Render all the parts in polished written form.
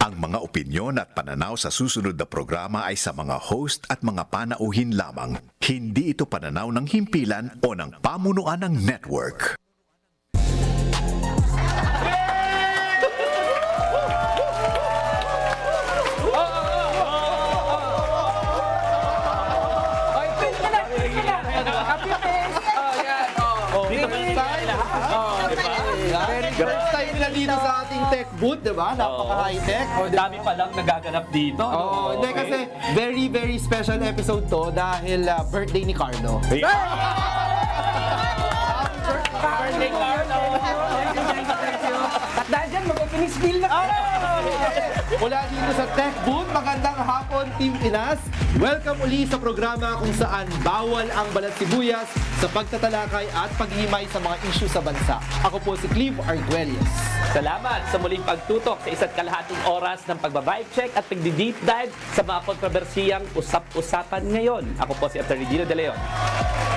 Ang mga opinyon at pananaw sa susunod na programa ay sa mga host at mga panauhin lamang. Hindi ito pananaw ng himpilan o ng pamunuan ng network. First time nila dito sa ating tech booth, di ba? Napaka-high-tech. Dami pa lang nagaganap dito. Oo, hindi kasi very, very special episode to dahil birthday ni Carlo. Birthday, Carlo! At dahil dyan, mag-opening spiel na kayo! Mula dito sa Tech Booth, magandang hapon, Team Pinas. Welcome uli sa programa kung saan bawal ang balat sibuyas sa pagtatalakay at paghihimay sa mga issue sa bansa. Ako po si Clive Arguelles. Salamat sa muling pagtutok sa isa't kalahating oras ng pagbabibe check at pagdi-deep dive sa mga kontrobersiyang usap-usapan ngayon. Ako po si Atty. Dino De Leon.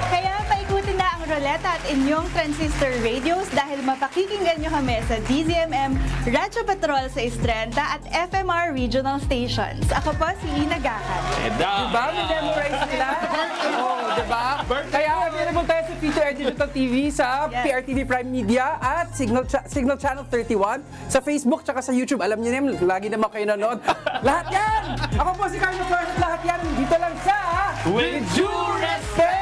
Kaya paikutin na ang ruleta at inyong transistor radios dahil mapakikinggan nyo kami sa DZMM, Radyo Patrol sa Istrenta at FMR Regional Stations. Ako po si Ina Gahan. Diba? May memorize nila? Oo, diba? Kaya available tayo sa Feature Air Digital TV sa PRTV Prime Media at Signal Channel 31 sa Facebook tsaka sa YouTube. Alam niyo naman, lagi naman kayo nanonood. Lahat yan! Ako po si Carlo Flores at lahat yan dito lang sa With due respect!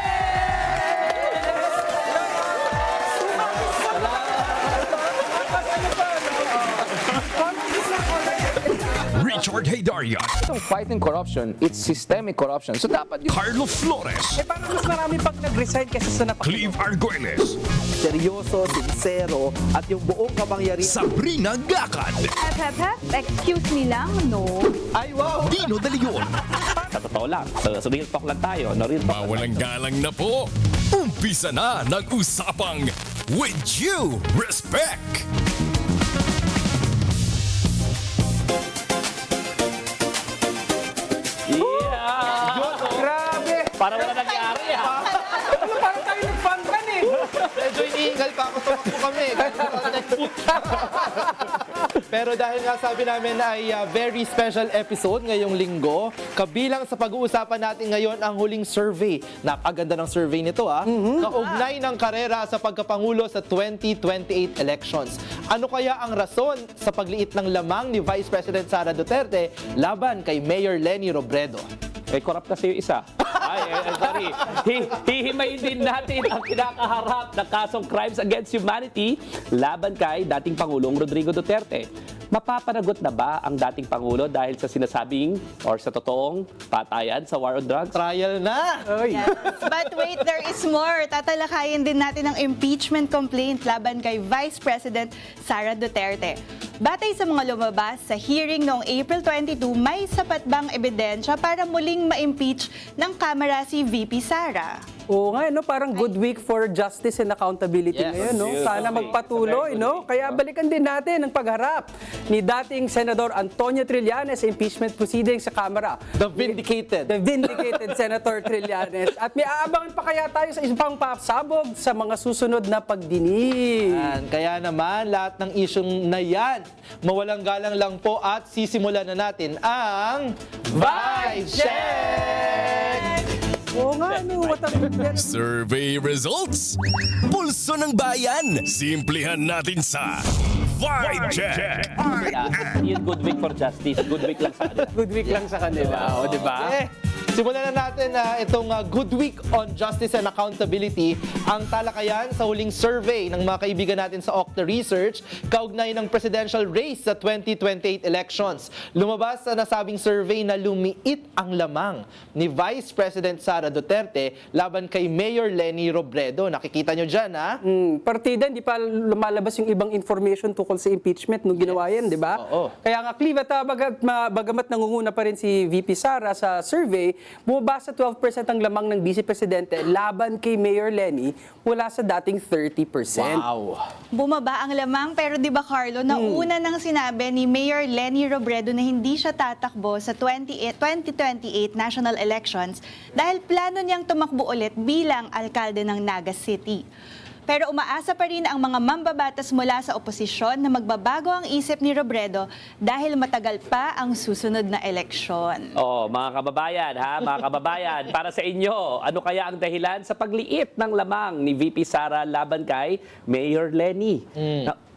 Richard Haydarian, Itong fighting corruption, it's systemic corruption. So dapat yung Carlo Flores, Eh, parang mas marami pang nag-resign kasi sa Clive Arguelles, Seryoso, sincero, at yung buong kapangyarihan. Sabrina Gacad, Excuse me lang, no? Ay, wow! Dino De Leon. Sa totoo lang, sa real talk lang tayo. No, real talk lang Mawalang tayo. galang na po. Umpisa na nag-usapang With Due Respect. Yeah! Grabe! Para wala nangyari ha. Ano, parang tayo nag-fun kan eh! Medyo iniingal pa ako, tumakbo kami. Pero dahil nga sabi namin ay very special episode ngayong linggo, kabilang sa pag-uusapan natin ngayon ang huling survey. Napaganda ng survey nito Kaugnay ng karera sa pagkapangulo sa 2028 elections. Ano kaya ang rason sa pagliit ng lamang ni Vice President Sara Duterte laban kay Mayor Leni Robredo? Eh, corrupt kasi yung isa. Sorry. Hihimayin din natin ang kinakaharap na kasong crimes against humanity laban kay dating Pangulong Rodrigo Duterte. Mapapanagot na ba ang dating Pangulo dahil sa sinasabing or sa totoong patayan sa war on drugs? Trial na! Yes. But wait, there is more. Tatalakayin din natin ang impeachment complaint laban kay Vice President Sara Duterte. Batay sa mga lumabas sa hearing noong April 22, may sapat bang ebidensya para muling ma-impeach ng Kamara si VP Sara? Oo nga, no? Parang good week for justice and accountability Yes. ngayon. No? Yes, Sana okay. magpatuloy. No? Kaya balikan din natin ang pagharap ni dating Senador Antonio Trillanes sa impeachment proceedings sa Kamara. The vindicated. The vindicated Senator Trillanes. At may aabangan pa kaya tayo sa isang pasabog sa mga susunod na pagdinig. Yan. Kaya naman, lahat ng isyong na yan, mawalang galang lang po at sisimulan na natin ang Vibe Check! Oo nga, no? What a Survey results. Pulso ng bayan. Simplihan natin sa Vibe Check. Yun, good week for justice. Good week lang sa kanila. good week lang sa kanila. O, di ba? Simulan na natin itong Good Week on Justice and Accountability, ang talakayan sa huling survey ng mga kaibigan natin sa Okta Research kaugnay ng presidential race sa 2028 elections. Lumabas sa nasabing survey na lumiit ang lamang ni Vice President Sara Duterte laban kay Mayor Leni Robredo. Nakikita nyo dyan, ha? Partida, hindi pa lumalabas yung ibang information tungkol sa impeachment nung ginawa yan, di ba? Oo. Kaya nga, Clive, at bagamat nangunguna pa rin si VP Sara sa survey, bumaba sa 12% ang lamang ng Vice Presidente laban kay Mayor Leni mula sa dating 30%. Wow! Bumaba ang lamang pero 'di ba Carlo, nauna nang sinabi ni Mayor Leni Robredo na hindi siya tatakbo sa 2028 national elections dahil plano niyang tumakbo ulit bilang alkalde ng Naga City. Pero umaasa pa rin ang mga mambabatas mula sa oposisyon na magbabago ang isip ni Robredo dahil matagal pa ang susunod na eleksyon. Oh, mga kababayan, mga kababayan, para sa inyo, ano kaya ang dahilan sa pagliit ng lamang ni VP Sara laban kay Mayor Lenny?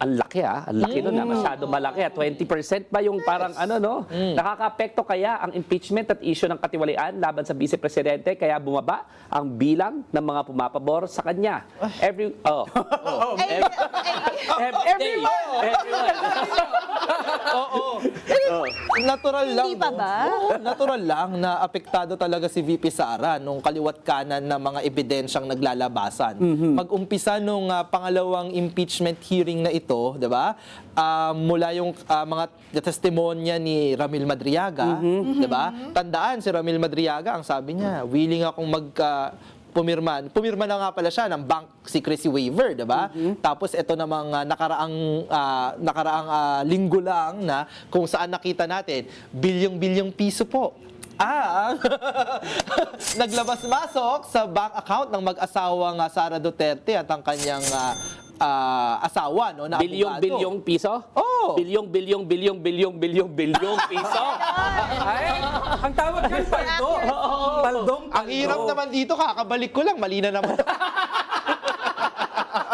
Ang laki ang laki nun, masyado malaki. 20% ba yung parang nakaka-apekto kaya ang impeachment at issue ng katiwalian laban sa Vice Presidente kaya bumaba ang bilang ng mga pumapabor sa kanya? Everyone. Natural lang, Hindi pa no? ba? Oo, natural lang na apektado talaga si VP Sara nung kaliwat kanan na mga ebidensyang naglalabasan. Mag-umpisa nung pangalawang impeachment hearing na ito, 'di ba? Mula yung mga testimonya ni Ramil Madriaga, 'di ba? Tandaan si Ramil Madriaga, ang sabi niya, willing akong pumirma na nga pala siya ng bank secrecy waiver, 'di ba? Tapos ito namang nakaraang linggo lang na kung saan nakita natin bilyong-bilyong piso po. Naglabas-masok sa bank account ng mag-asawang Sara Duterte at ang kanyang asawa, no, na Bilyong-bilyong piso? Oo. Bilyong piso? Ay, ang tawag yan, paldo. Paldong. Ang hirap naman dito, kakabalik ko lang, mali na naman.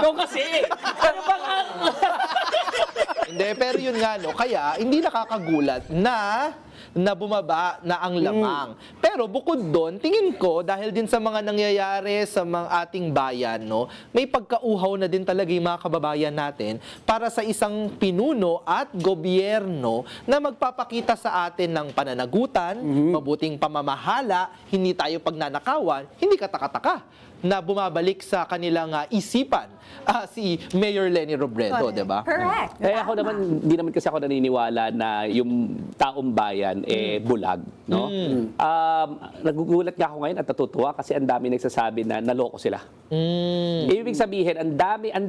Ikaw kasi, ano ba nga? Hindi, pero yun nga, no, kaya hindi nakakagulat na bumaba na ang lamang. Pero bukod doon, tingin ko, dahil din sa mga nangyayari sa mga ating bayan, no, may pagkauhaw na din talaga yung mga kababayan natin para sa isang pinuno at gobyerno na magpapakita sa atin ng pananagutan, mabuting pamamahala, hindi tayo pagnanakawan, hindi katakataka na bumabalik sa kanilang isipan si Mayor Lenny Robredo, di ba? Correct. Ako naman, hindi naman kasi ako naniniwala na yung taong bayan bulag, no? Nagugulat nga ako ngayon at natutuwa kasi ang dami nagsasabi na naloko sila. Ibig sabihin, ang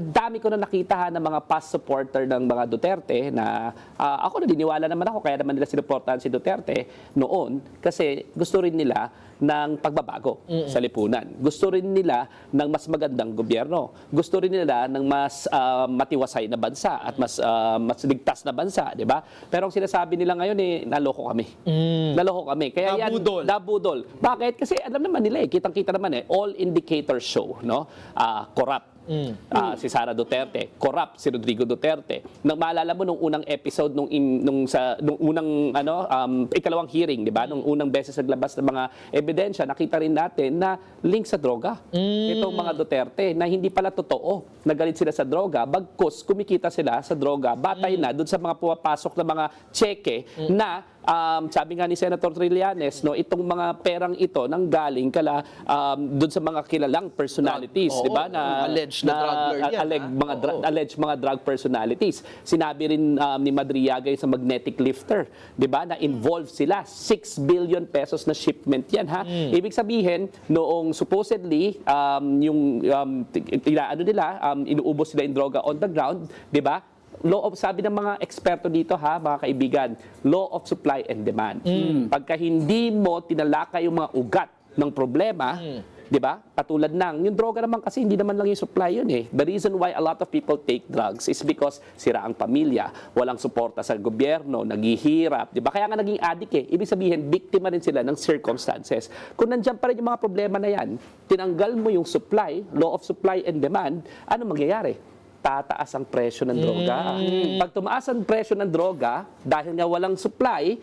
dami ko na nakita ng mga past supporter ng mga Duterte na ako naniniwala naman ako kaya naman nila sinuportahan si Duterte noon kasi gusto rin nila ng pagbabago sa lipunan. Gusto rin nila ng mas magandang gobyerno. Gusto rin nila ng mas matiwasay na bansa at mas ligtas na bansa, di ba? Pero ang sinasabi nila ngayon naloko kami. Naloko kami. Kaya Nabudol. nabudol. Bakit? Kasi alam naman nila kitang-kita naman all indicators show, no? Corrupt. Si Sara Duterte, corrupt si Rodrigo Duterte. Nang maalala mo nung unang episode nung unang ikalawang hearing, 'di ba? Nung unang beses naglabas ng mga ebidensya, nakita rin natin na link sa droga. Itong mga Duterte na hindi pala totoo. Nagalit sila sa droga, bagkus kumikita sila sa droga. Batay na doon sa mga pumapasok na mga cheque na sabi nga ni Senator Trillanes, no, itong mga perang ito nanggaling kala doon sa mga kilalang personalities, di ba? Na alleged na drug lord yan, alleged mga drug personalities. Sinabi rin ni Madriaga sa magnetic lifter, di ba? Na involved sila 6 billion pesos na shipment yan, ha. Ibig sabihin, noong supposedly inuubos sila yung droga on the ground, di ba? Sabi ng mga eksperto dito, mga kaibigan, law of supply and demand. Pagka hindi mo tinalakay yung mga ugat ng problema, di ba? Katulad yung droga naman kasi hindi naman lang yung supply yun . The reason why a lot of people take drugs is because sira ang pamilya, walang suporta sa gobyerno, naghihirap, di ba? Kaya nga naging addict . Ibig sabihin, biktima rin sila ng circumstances. Kung nandiyan pa rin yung mga problema na yan, tinanggal mo yung supply, law of supply and demand, ano mangyayari? Tataas ang presyo ng droga. Pag tumaas ang presyo ng droga, dahil nga walang supply,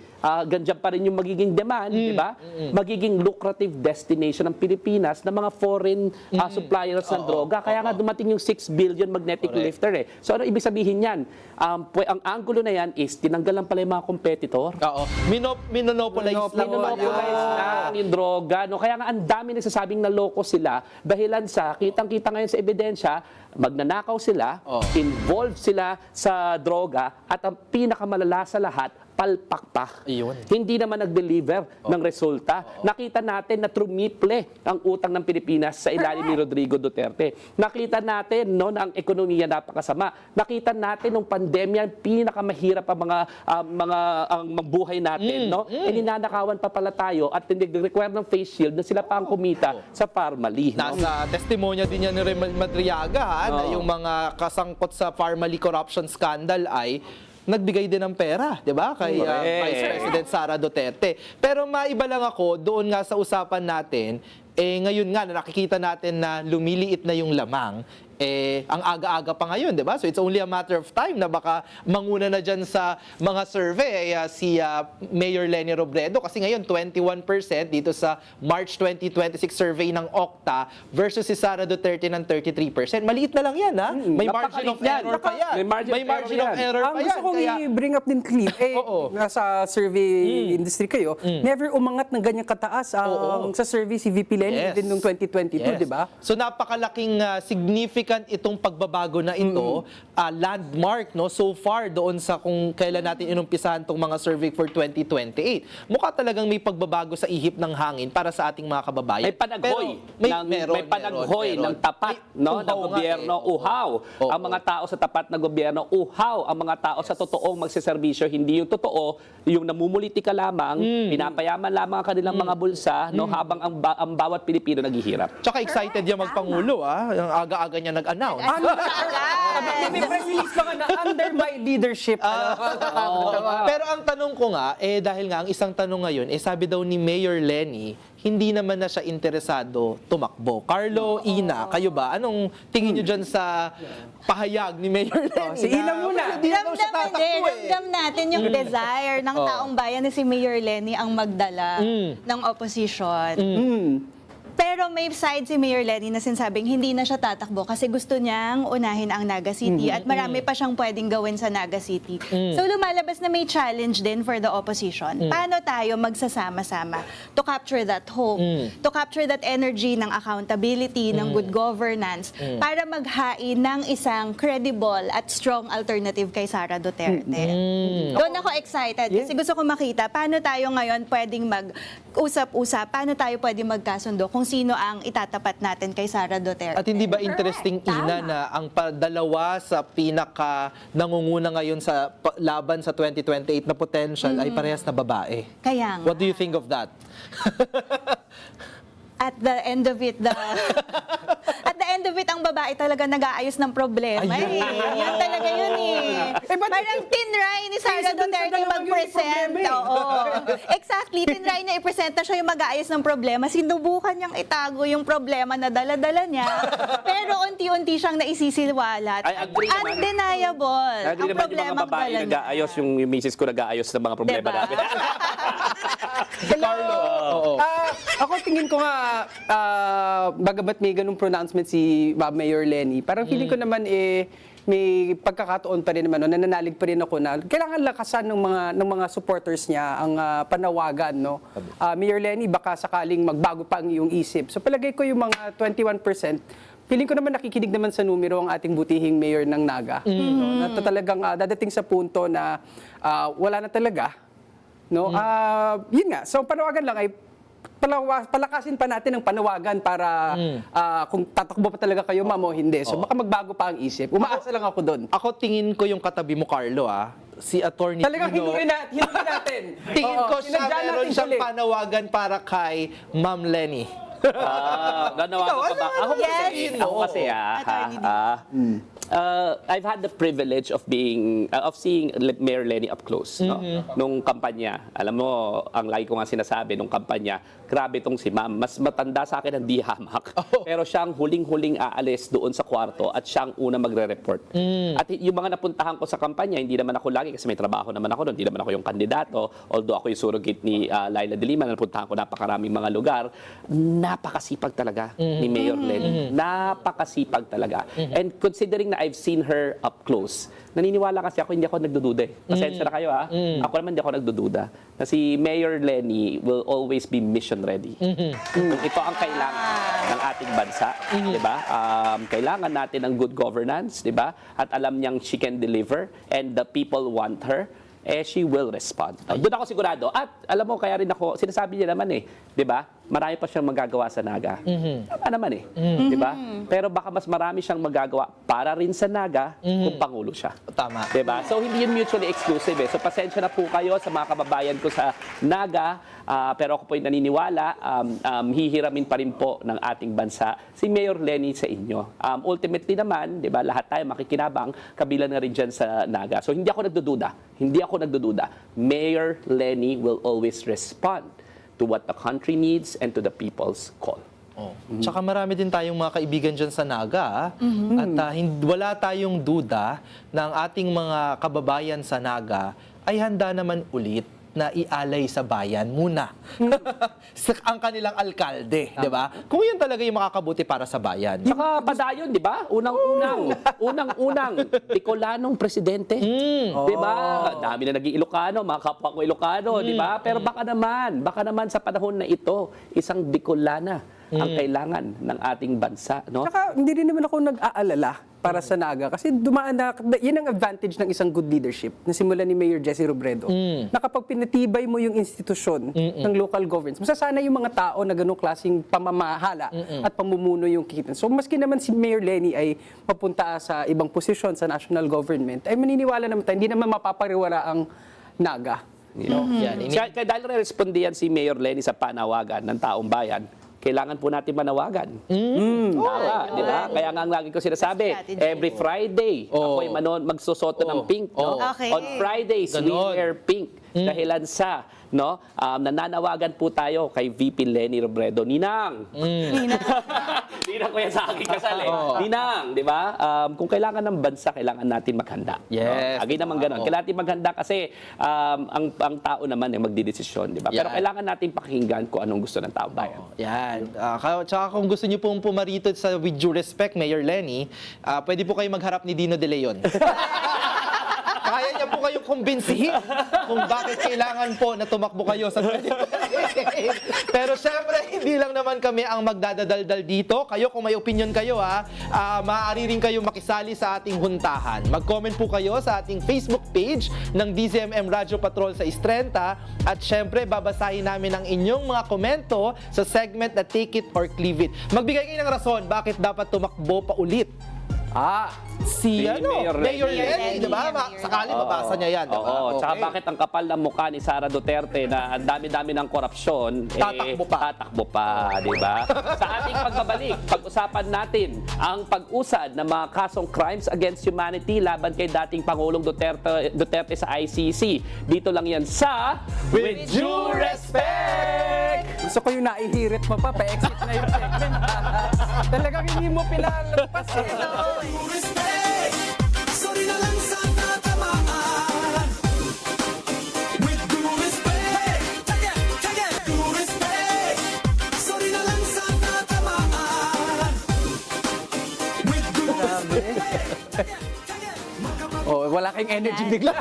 ganyan pa rin yung magiging demand, di ba? Magiging lucrative destination ng Pilipinas ng mga foreign suppliers ng droga. Kaya nga dumating yung 6 billion magnetic lifter . So ano ibig sabihin yan? Ang angulo na yan is tinanggal lang pala yung mga competitor. Oo. Minonopolize lang. Minomonopolize lang yung droga. No? Kaya nga ang dami nagsasabing naloko sila dahilan sa kitang-kita ngayon sa ebidensya, magnanakaw sila, involved sila sa droga, at ang pinakamalala sa lahat, palpak pa. Iyon. Hindi naman nag-deliver ng resulta. Nakita natin na trumiple ang utang ng Pilipinas sa ilalim ni Rodrigo Duterte. Nakita natin no, na ang ekonomiya napakasama. Nakita natin nung pandemya, pinakamahirap ang ang buhay natin. No? Ninanakawan pa pala tayo at nag-require ng face shield na sila pa ang kumita sa Parmali. No? Nasa testimonya din yan ni Rem Madriaga na Oo. yung mga kasangkot sa Parmali corruption scandal ay nagbigay din ng pera, 'di ba? Kay Correct. Vice President Sara Duterte. Pero maiba lang ako doon nga sa usapan natin, ngayon nga na nakikita natin na lumiliit na yung lamang. Ang aga-aga pa ngayon, 'di ba? So it's only a matter of time na baka manguna na diyan sa mga survey si Mayor Leni Robredo kasi ngayon 21% dito sa March 2026 survey ng Okta versus si Sara Duterte ng 33%. Maliit na lang 'yan, ha? May margin of Napakaliit yan. error pa yan. May margin of error error yan. Ang pa gusto yan. kong Kaya, i-bring up din, Cliff, Oo. nasa survey industry kayo, never umangat ng ganyang kataas ang sa survey si VP Lenny Yes. din noong 2022, Yes. di ba? So napakalaking significant itong pagbabago na ito, landmark no so far doon sa kung kailan natin inumpisahan tong mga survey for 2028. Mukha talagang may pagbabago sa ihip ng hangin para sa ating mga kababayan. May panaghoy, Pero may panaghoy ng tapat no, ng gobyerno, uhaw. Oo. Ang mga tao sa tapat na gobyerno, uhaw. Ang mga tao sa totoong magseserbisyo, hindi yung totoo, yung namumuliti ka lamang, pinapayaman lamang ang kanilang mga bulsa, no, habang ang bawat Pilipino naghihirap. Tsaka excited yung magpangulo, Yung aga-aga niya nag-announce. May press release pa nga na under my leadership. Pero ang tanong ko nga, dahil nga ang isang tanong ngayon, sabi daw ni Mayor Lenny, hindi naman na siya interesado tumakbo. Carlo, Ina, kayo ba? Anong tingin nyo dyan sa pahayag ni Mayor Lenny? si Ina muna. Hindi na daw siya Ramdam din, tatakbo ramdam natin yung desire ng taong bayan na si Mayor Lenny ang magdala ng opposition. Pero may side si Mayor Lenny na sinasabing hindi na siya tatakbo kasi gusto niyang unahin ang Naga City at marami pa siyang pwedeng gawin sa Naga City. So lumalabas na may challenge din for the opposition. Paano tayo magsasama-sama to capture that hope, to capture that energy ng accountability, ng good governance, para maghain ng isang credible at strong alternative kay Sara Duterte. Doon ako excited kasi gusto ko makita paano tayo ngayon pwedeng mag-usap-usap, paano tayo pwedeng magkasundo kung sino ang itatapat natin kay Sara Duterte. At hindi ba interesting, Ina, na ang dalawa sa pinaka nangunguna ngayon sa laban sa 2028 na potential ay parehas na babae? Kaya nga. What do you think of that? At the end of it, ang babae talaga nag-aayos ng problema. Ayun. Yun talaga yun Parang tinry ni Sara Duterte mag-present. Oo. Exactly, tinry niya i-present na siya yung mag-aayos ng problema. Sinubukan niyang itago yung problema na dala-dala niya. Pero unti-unti siyang naisisiwalat. I agree naman. Undeniable. Agree Ang naman yung problema mga babae dala niya. nag-aayos, yung misis ko nag-aayos ng mga problema Diba? namin. Carlo, ako tingin ko nga, bagamat may ganung pronouncement si Mayor Lenny, parang feeling ko naman may pagkakataon pa rin naman, nananalig pa rin ako na kailangan lakasan ng mga supporters niya ang panawagan, no? Mayor Lenny, baka sakaling magbago pa ang iyong isip. So palagay ko yung mga 21%, feeling ko naman nakikinig naman sa numero ang ating butihing mayor ng Naga. No? Na talagang dadating sa punto na wala na talaga. No? Yun nga. So panawagan lang ay palakasin pa natin ang panawagan para kung tatakbo pa talaga kayo, ma'am, o hindi. So baka magbago pa ang isip. Umaasa lang ako doon. Ako tingin ko yung katabi mo, Carlo, si Attorney Talagang Tino. hinduin natin. Tingin Oo, ko siya sinadya meron natin siyang tuloy. panawagan para kay Ma'am Lenny. Nanawagan ka ba? Ako kasi, Yes. Attorney I've had the privilege of being of seeing Mayor Lenny up close, no? Nung kampanya. Alam mo, ang lagi ko nga sinasabi nung kampanya, grabe tong si Ma'am, mas matanda sa akin ang di hamak. Pero siyang huling-huling aalis doon sa kwarto at siyang una magre-report. At yung mga napuntahan ko sa kampanya, hindi naman ako lagi kasi may trabaho naman ako doon, hindi naman ako yung kandidato. Although ako yung surrogate ni Laila de Lima, napuntahan ko napakaraming mga lugar. Napakasipag talaga ni Mayor Lenny. Napakasipag talaga. And considering na I've seen her up close, naniniwala kasi ako, hindi ako nagdududa. Pasensya na kayo, Ako naman hindi ako nagdududa. Na si Mayor Lenny will always be mission ready. Kung ito ang kailangan ng ating bansa, di ba? Kailangan natin ng good governance, di ba? At alam niyang she can deliver and the people want her. she will respond. Doon ako sigurado. At alam mo, kaya rin ako, sinasabi niya naman di ba? Marami pa siyang magagawa sa Naga. Tama naman di ba? Pero baka mas marami siyang magagawa para rin sa Naga kung Pangulo siya. Tama. Di ba? So, hindi yun mutually exclusive. So, pasensya na po kayo sa mga kababayan ko sa Naga. Pero ako po yung naniniwala, hihiramin pa rin po ng ating bansa si Mayor Lenny sa inyo. Ultimately naman, di ba, lahat tayo makikinabang, kabilang na rin dyan sa Naga. So, hindi ako nagdududa. Mayor Lenny will always respond to what the country needs and to the people's call. Tsaka marami din tayong mga kaibigan dyan sa Naga. At wala tayong duda na ang ating mga kababayan sa Naga ay handa naman ulit na ialay sa bayan muna. Ang kanilang alkalde, di ba? Kung yun talaga yung makakabuti para sa bayan. Saka padayon, di ba? Unang-unang Bicolanong presidente. Di ba? Dami na naging Ilocano, mga kapwa ko Ilocano, di ba? Pero baka naman sa panahon na ito, isang Bicolana ang kailangan ng ating bansa, no? Saka hindi rin naman ako nag-aalala para sa Naga kasi yan ang advantage ng isang good leadership na simulan ni Mayor Jesse Robredo. Na kapag pinatibay mo yung institusyon ng local governments, masasana yung mga tao na ganung klaseng pamamahala at pamumuno yung kikitin. So maski naman si Mayor Lenny ay papunta sa ibang posisyon sa national government, ay maniniwala naman tayo, hindi naman mapapariwara ang Naga. You know? Kaya dahil respondiyan si Mayor Lenny sa panawagan ng taong bayan, kailangan po natin manawagan. Tama, di ba? Kaya nga ang lagi ko sinasabi, every Friday, ako'y magsusoto ng pink. No? Okay. On Fridays, we wear pink. Dahilan sa, nananawagan po tayo kay VP Lenny Robredo. Ninang! Ninang ko yan sa aking kasal Ninang, di ba? Kung kailangan ng bansa, kailangan natin maghanda. Yes. Agi naman ganun. Kailangan natin maghanda kasi ang tao naman magdidesisyon, di ba? Pero kailangan natin pakinggan kung anong gusto ng taong bayan. Yan. Tsaka kung gusto niyo pong pumarito sa With Due Respect, Mayor Lenny, pwede po kayo magharap ni Dino De Leon. Kaya niya po kayong kumbinsihin kung bakit kailangan po na tumakbo kayo sa 2028. Pero syempre, hindi lang naman kami ang magdadadaldal dito. Kayo, kung may opinion kayo, maaari rin kayo makisali sa ating huntahan. Mag-comment po kayo sa ating Facebook page ng DZMM Radyo Patrol sa Istrenta. At syempre, babasahin namin ang inyong mga komento sa segment na Take It or Cleave It. Magbigay kayo ng rason bakit dapat tumakbo pa ulit. Si Mayor Mayor Lenny. Lenny, di ba? Sakali mabasa niya yan, di ba? Oo, tsaka bakit ang kapal ng mukha ni Sara Duterte na ang dami-dami ng korupsyon, Tatakbo pa, di ba? Sa ating pagbabalik, pag-usapan natin ang pag-usad ng mga kasong crimes against humanity laban kay dating Pangulong Duterte sa ICC. Dito lang yan sa With Due Respect! Gusto ko yung naihirit mo pa-exit na yung segment. Talagang hindi mo pinalagpas Sorry na lang sa natamaan. With due respect, due respect. Sorry na lang sa natamaan. With due respect. wala kayong energy bigla.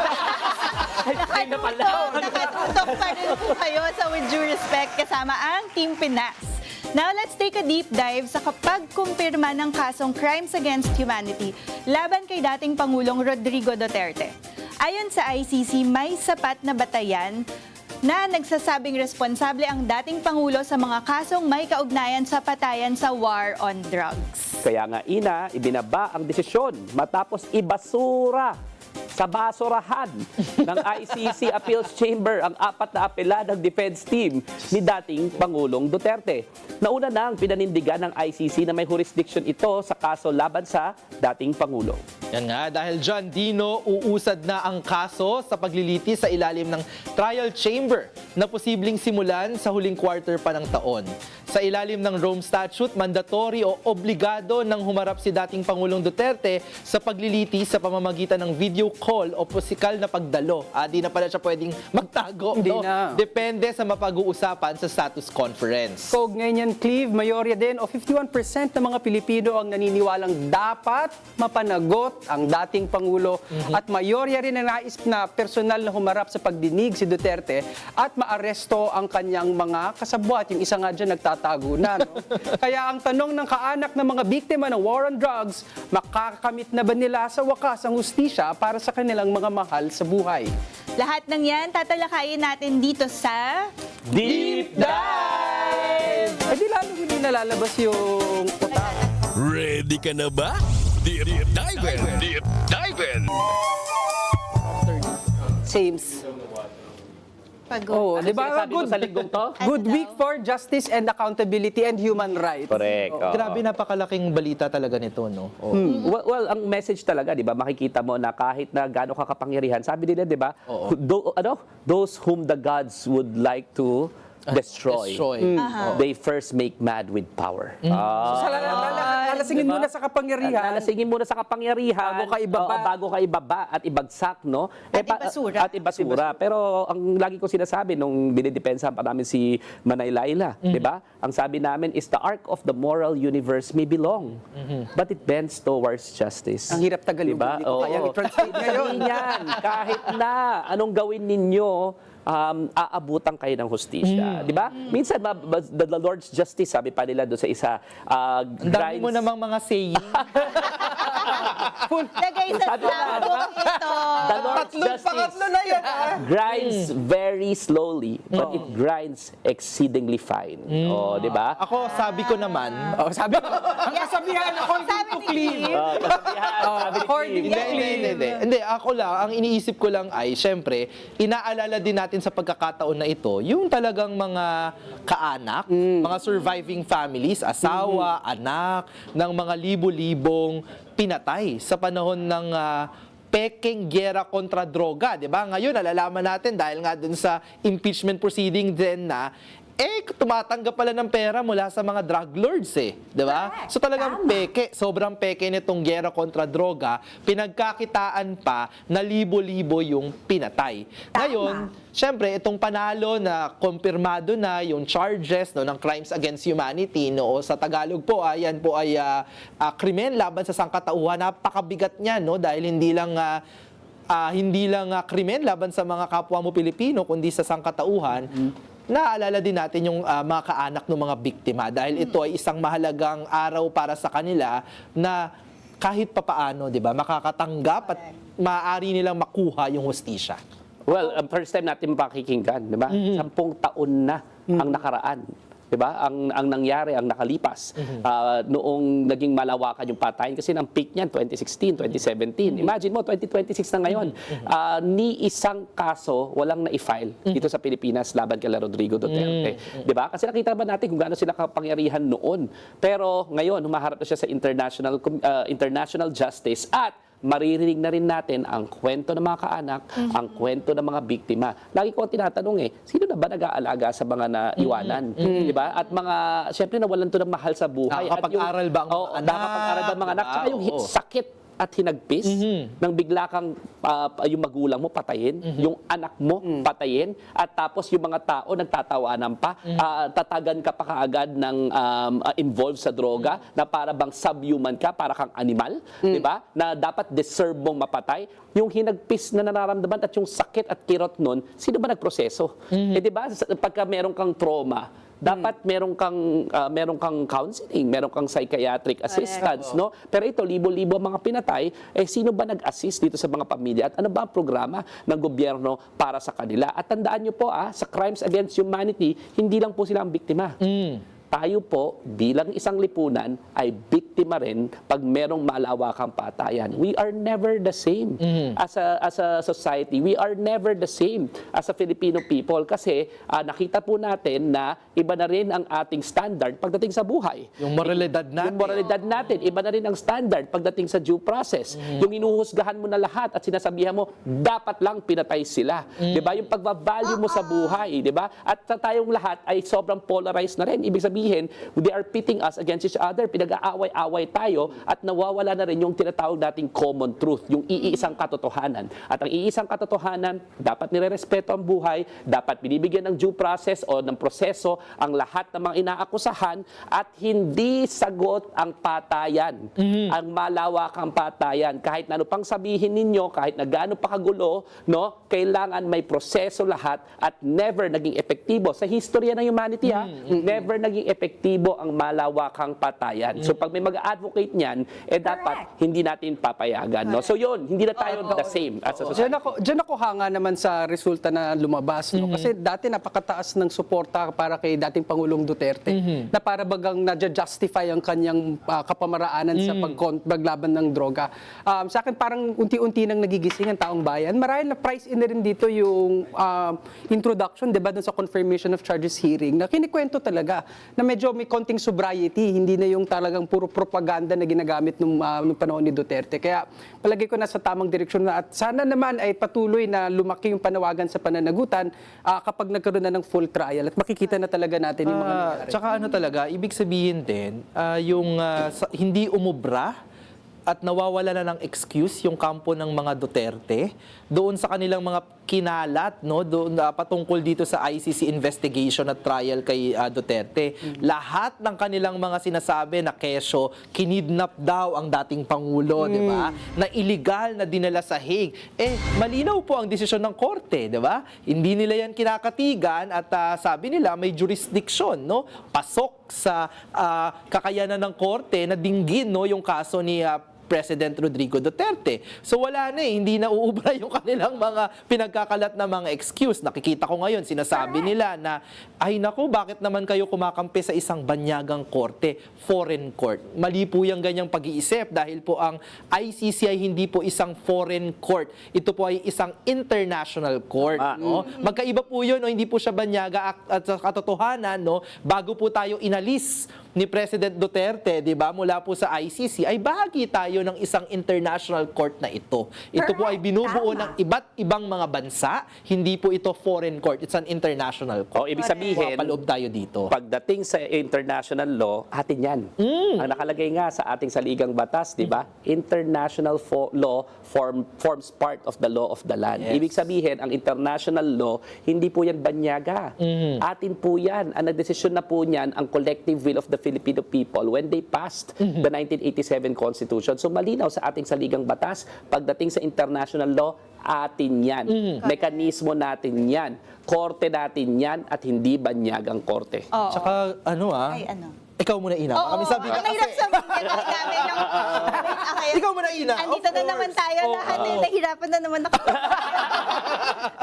Nakatutok pa rin po kayo sa With Due Respect kasama ang Team Pinas. Now, let's take a deep dive sa kapag-kumpirma ng kasong Crimes Against Humanity laban kay dating Pangulong Rodrigo Duterte. Ayon sa ICC, may sapat na batayan na nagsasabing responsable ang dating Pangulo sa mga kasong may kaugnayan sa patayan sa war on drugs. Kaya nga ibinaba ang desisyon matapos ibasura sa basurahan ng ICC Appeals Chamber ang 4 na apeladang defense team ni dating Pangulong Duterte. Nauna na ang pinanindigan ng ICC na may jurisdiction ito sa kaso laban sa dating Pangulo. Yan nga, dahil dyan, Dino, uusad na ang kaso sa paglilitis sa ilalim ng trial chamber na posibleng simulan sa huling quarter pa ng taon. Sa ilalim ng Rome Statute, mandatory o obligado nang humarap si dating Pangulong Duterte sa paglilitis sa pamamagitan ng video call o pisikal na pagdalo. Di na pala siya pwedeng magtago. Hindi na. Depende sa mapag-uusapan sa status conference. Kaugnay niyan, Cleve, mayorya din o 51% ng mga Pilipino ang naniniwalang dapat mapanagot ang dating Pangulo at mayorya rin ang nais na personal na humarap sa pagdinig si Duterte at maaresto ang kanyang mga kasabwat. Yung isa nga dyan nagtatago na. No? Kaya ang tanong ng kaanak ng mga biktima ng war on drugs, makakamit na ba nila sa wakas ang hustisya para sa kanilang mga mahal sa buhay? Lahat ng yan, tatalakayin natin dito sa... Deep Dive! Eh di lalo hindi nalalabas yung utak. Ready ka na ba? Deep Dive! Deep Dive! James. Pagod. Oh, di ba? Sinasabi ko sa linggong to? Good week for justice and accountability and human rights. Correct. oo. Grabe, napakalaking balita talaga nito, no? Well, ang message talaga, 'di ba? Makikita mo na kahit na gaano ka kapangyarihan, sabi nila, 'di ba? Those whom the gods would like to destroy, they first make mad with power. So, lalasingin muna sa kapangyarihan. Lalasingin muna sa kapangyarihan bago ka ibaba at ibagsak, no? At ibasura. At ibasura. Pero ang lagi ko sinasabi nung dinidepensa pa namin si Manay Laila, 'di ba? Ang sabi namin is the arc of the moral universe may be long, but it bends towards justice. Ang hirap tagalogin, Diba? hindi ko kayang i-translate ngayon. Sabihin yan, kahit na anong gawin ninyo, aabutan kayo ng hustisya. Di ba? Minsan, the Lord's justice, sabi pa nila doon sa isa, Ang dami mo namang mga saying. Lagay sa Sabi na, flashbook ito. The Lord's justice na yan, grinds very slowly, but it grinds exceedingly fine. Oh, di ba? Ako, sabi ko naman, Oh, sabi ko, ang kasabihan according Sabi to ni Cleve. Kasabihan, sabi ni according Steve. Hindi, ako lang, ang iniisip ko lang ay, syempre, inaalala din natin sa pagkakataon na ito, yung talagang mga kaanak, mga surviving families, asawa, anak, ng mga libo-libong pinatay sa panahon ng peking giyera kontra droga, 'di ba? Ngayon nalalaman natin dahil nga dun sa impeachment proceeding din na tumatanggap pala ng pera mula sa mga drug lords 'di ba? Correct. So talagang peke, sobrang peke nitong giyera kontra droga, pinagkakitaan pa na libo-libo yung pinatay. Ngayon, syempre itong panalo na kumpirmado na yung charges no ng crimes against humanity no o sa Tagalog po ayan po ay krimen laban sa sangkatauhan, napakabigat niyan no dahil hindi lang krimen laban sa mga kapwa mo Pilipino kundi sa sangkatauhan. Naaalala din natin yung mga kaanak ng mga biktima dahil ito ay isang mahalagang araw para sa kanila na kahit papaano, 'di ba, makakatanggap at maaari nilang makuha yung hustisya. Well, first time natin pakikinggan, di ba? 10 taon na ang nakaraan. Di ba? Ang nangyari, ang nakalipas. Noong naging malawakan yung patayin. Kasi ng peak niyan, 2016, 2017. Imagine mo, 2026 na ngayon. Ni isang kaso, walang na-file dito sa Pilipinas laban kay Rodrigo Duterte. Di ba? Kasi nakita ba natin kung gaano sila kapangyarihan noon. Pero ngayon, humaharap na siya sa international justice at maririnig na rin natin ang kwento ng mga kaanak, ang kwento ng mga biktima. Lagi ko tinatanong sino na ba nag-aalaga sa mga naiwanan? Di ba? At mga, syempre nawalan to ng mahal sa buhay. Nakakapag-aral ba ang mga anak? Nakakapag-aral ba ang mga anak? Tsaka yung sakit at hinagpis nang bigla kang yung magulang mo patayin, yung anak mo patayin, at tapos yung mga tao nagtatawanan pa, tatagan ka pa kaagad ng involved sa droga na para bang subhuman ka, para kang animal, di ba? Na dapat deserve mong mapatay. Yung hinagpis na nararamdaman at yung sakit at kirot nun, sino ba nagproseso? Di ba? Pagka meron kang trauma, dapat meron kang counseling, meron kang psychiatric assistance, no? Pero ito, libo-libo mga pinatay, sino ba nag-assist dito sa mga pamilya? At ano ba ang programa ng gobyerno para sa kanila? At tandaan nyo po, sa crimes against humanity, hindi lang po sila ang biktima. Tayo po, bilang isang lipunan, ay biktima rin pag merong malawakang patayan. We are never the same as a society. We are never the same as a Filipino people kasi nakita po natin na iba na rin ang ating standard pagdating sa buhay. Yung moralidad natin. Yung moralidad natin, iba na rin ang standard pagdating sa due process. Yung inuhusgahan mo na lahat at sinasabihan mo, dapat lang pinatay sila. 'Di ba? Yung pagbavalue mo sa buhay, 'di ba? At tayong lahat ay sobrang polarized na rin. Ibig sabihin, they are pitting us against each other. Pinag-aaway-away tayo at nawawala na rin yung tinatawag nating common truth, yung iisang katotohanan. At ang iisang katotohanan, dapat nire-respeto ang buhay, dapat binibigyan ng due process o ng proseso ang lahat ng mga inaakusahan at hindi sagot ang patayan, ang malawakang patayan. Kahit na ano pang sabihin ninyo, kahit na gaano pa kagulo, no, kailangan may proseso lahat at never naging epektibo. Sa historya ng humanity, never naging maging epektibo ang malawakang patayan. So pag may mag-advocate niyan, dapat hindi natin papayagan. No? So yun, hindi na tayo the same as a society. Diyan ako hanga naman sa resulta na lumabas. No? Kasi dati napakataas ng suporta para kay dating Pangulong Duterte na para bagang nadja-justify ang kanyang kapamaraanan sa paglaban ng droga. Sa akin parang unti-unti nang nagigising ang taong bayan. Marahil na price in na rin dito yung introduction, diba, dun sa confirmation of charges hearing na kinikwento talaga na medyo may konting sobriety, hindi na yung talagang puro propaganda na ginagamit nung panahon ni Duterte. Kaya palagi ko nasa tamang direksyon na at sana naman ay patuloy na lumaki yung panawagan sa pananagutan kapag nagkaroon na ng full trial at makikita na talaga natin yung mga nangyayari. Tsaka ano talaga, ibig sabihin din, hindi umubra at nawawala na ng excuse yung kampo ng mga Duterte doon sa kanilang mga kinalat, no, doon patungkol dito sa ICC investigation at trial kay Duterte. Lahat ng kanilang mga sinasabi na kesyo, kinidnap daw ang dating Pangulo, di ba? Na illegal na dinala sa Hague. Malinaw po ang desisyon ng korte, di ba? Hindi nila yan kinakatigan at sabi nila may jurisdiction, no? Pasok sa kakayanan ng korte na dinggin, no, yung kaso ni President Rodrigo Duterte. So wala na hindi na uubra yung kanilang mga pinagkakalat na mga excuse. Nakikita ko ngayon, sinasabi nila na, ay naku, bakit naman kayo kumakampi sa isang banyagang korte, foreign court? Mali po yung ganyang pag-iisip dahil po ang ICC ay hindi po isang foreign court. Ito po ay isang international court. No? Magkaiba po yun, no? Hindi po siya banyaga at sa katotohanan, no? Bago po tayo inalis ni President Duterte, di ba, mula po sa ICC, ay bahagi tayo ng isang international court na ito. Ito po ay binubuo ng iba't ibang mga bansa, hindi po ito foreign court, it's an international court. Ibig sabihin, Paloob tayo dito. pagdating sa international law, atin yan. Ang nakalagay nga sa ating saligang batas, di ba? International law forms part of the law of the land. Yes. Ibig sabihin, ang international law, hindi po yan banyaga. Atin po yan. Ang nagdesisyon na po niyan, ang collective will of the Filipino people when they passed the 1987 Constitution. So malinaw sa ating saligang batas, pagdating sa international law, atin yan. Mekanismo natin yan. Korte natin yan at hindi banyagang korte. Oo. Tsaka Ay, ano? ikaw muna ina. Oo, Kami sabi ang hirap sabihin namin ng... Okay. Ikaw muna, Ina. Andito Of na naman course. tayo lahat. Oo. Nahihirapan na naman ako.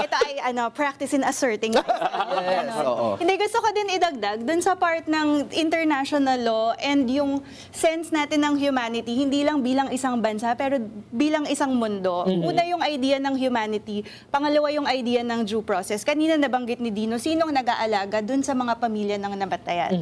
Ito ay practice in asserting myself. Yes, oo. Hindi, gusto ko din idagdag dun sa part ng international law and yung sense natin ng humanity, hindi lang bilang isang bansa, pero bilang isang mundo. Una yung idea ng humanity, pangalawa yung idea ng due process. Kanina nabanggit ni Dino, sinong nag-aalaga dun sa mga pamilya ng namatayan?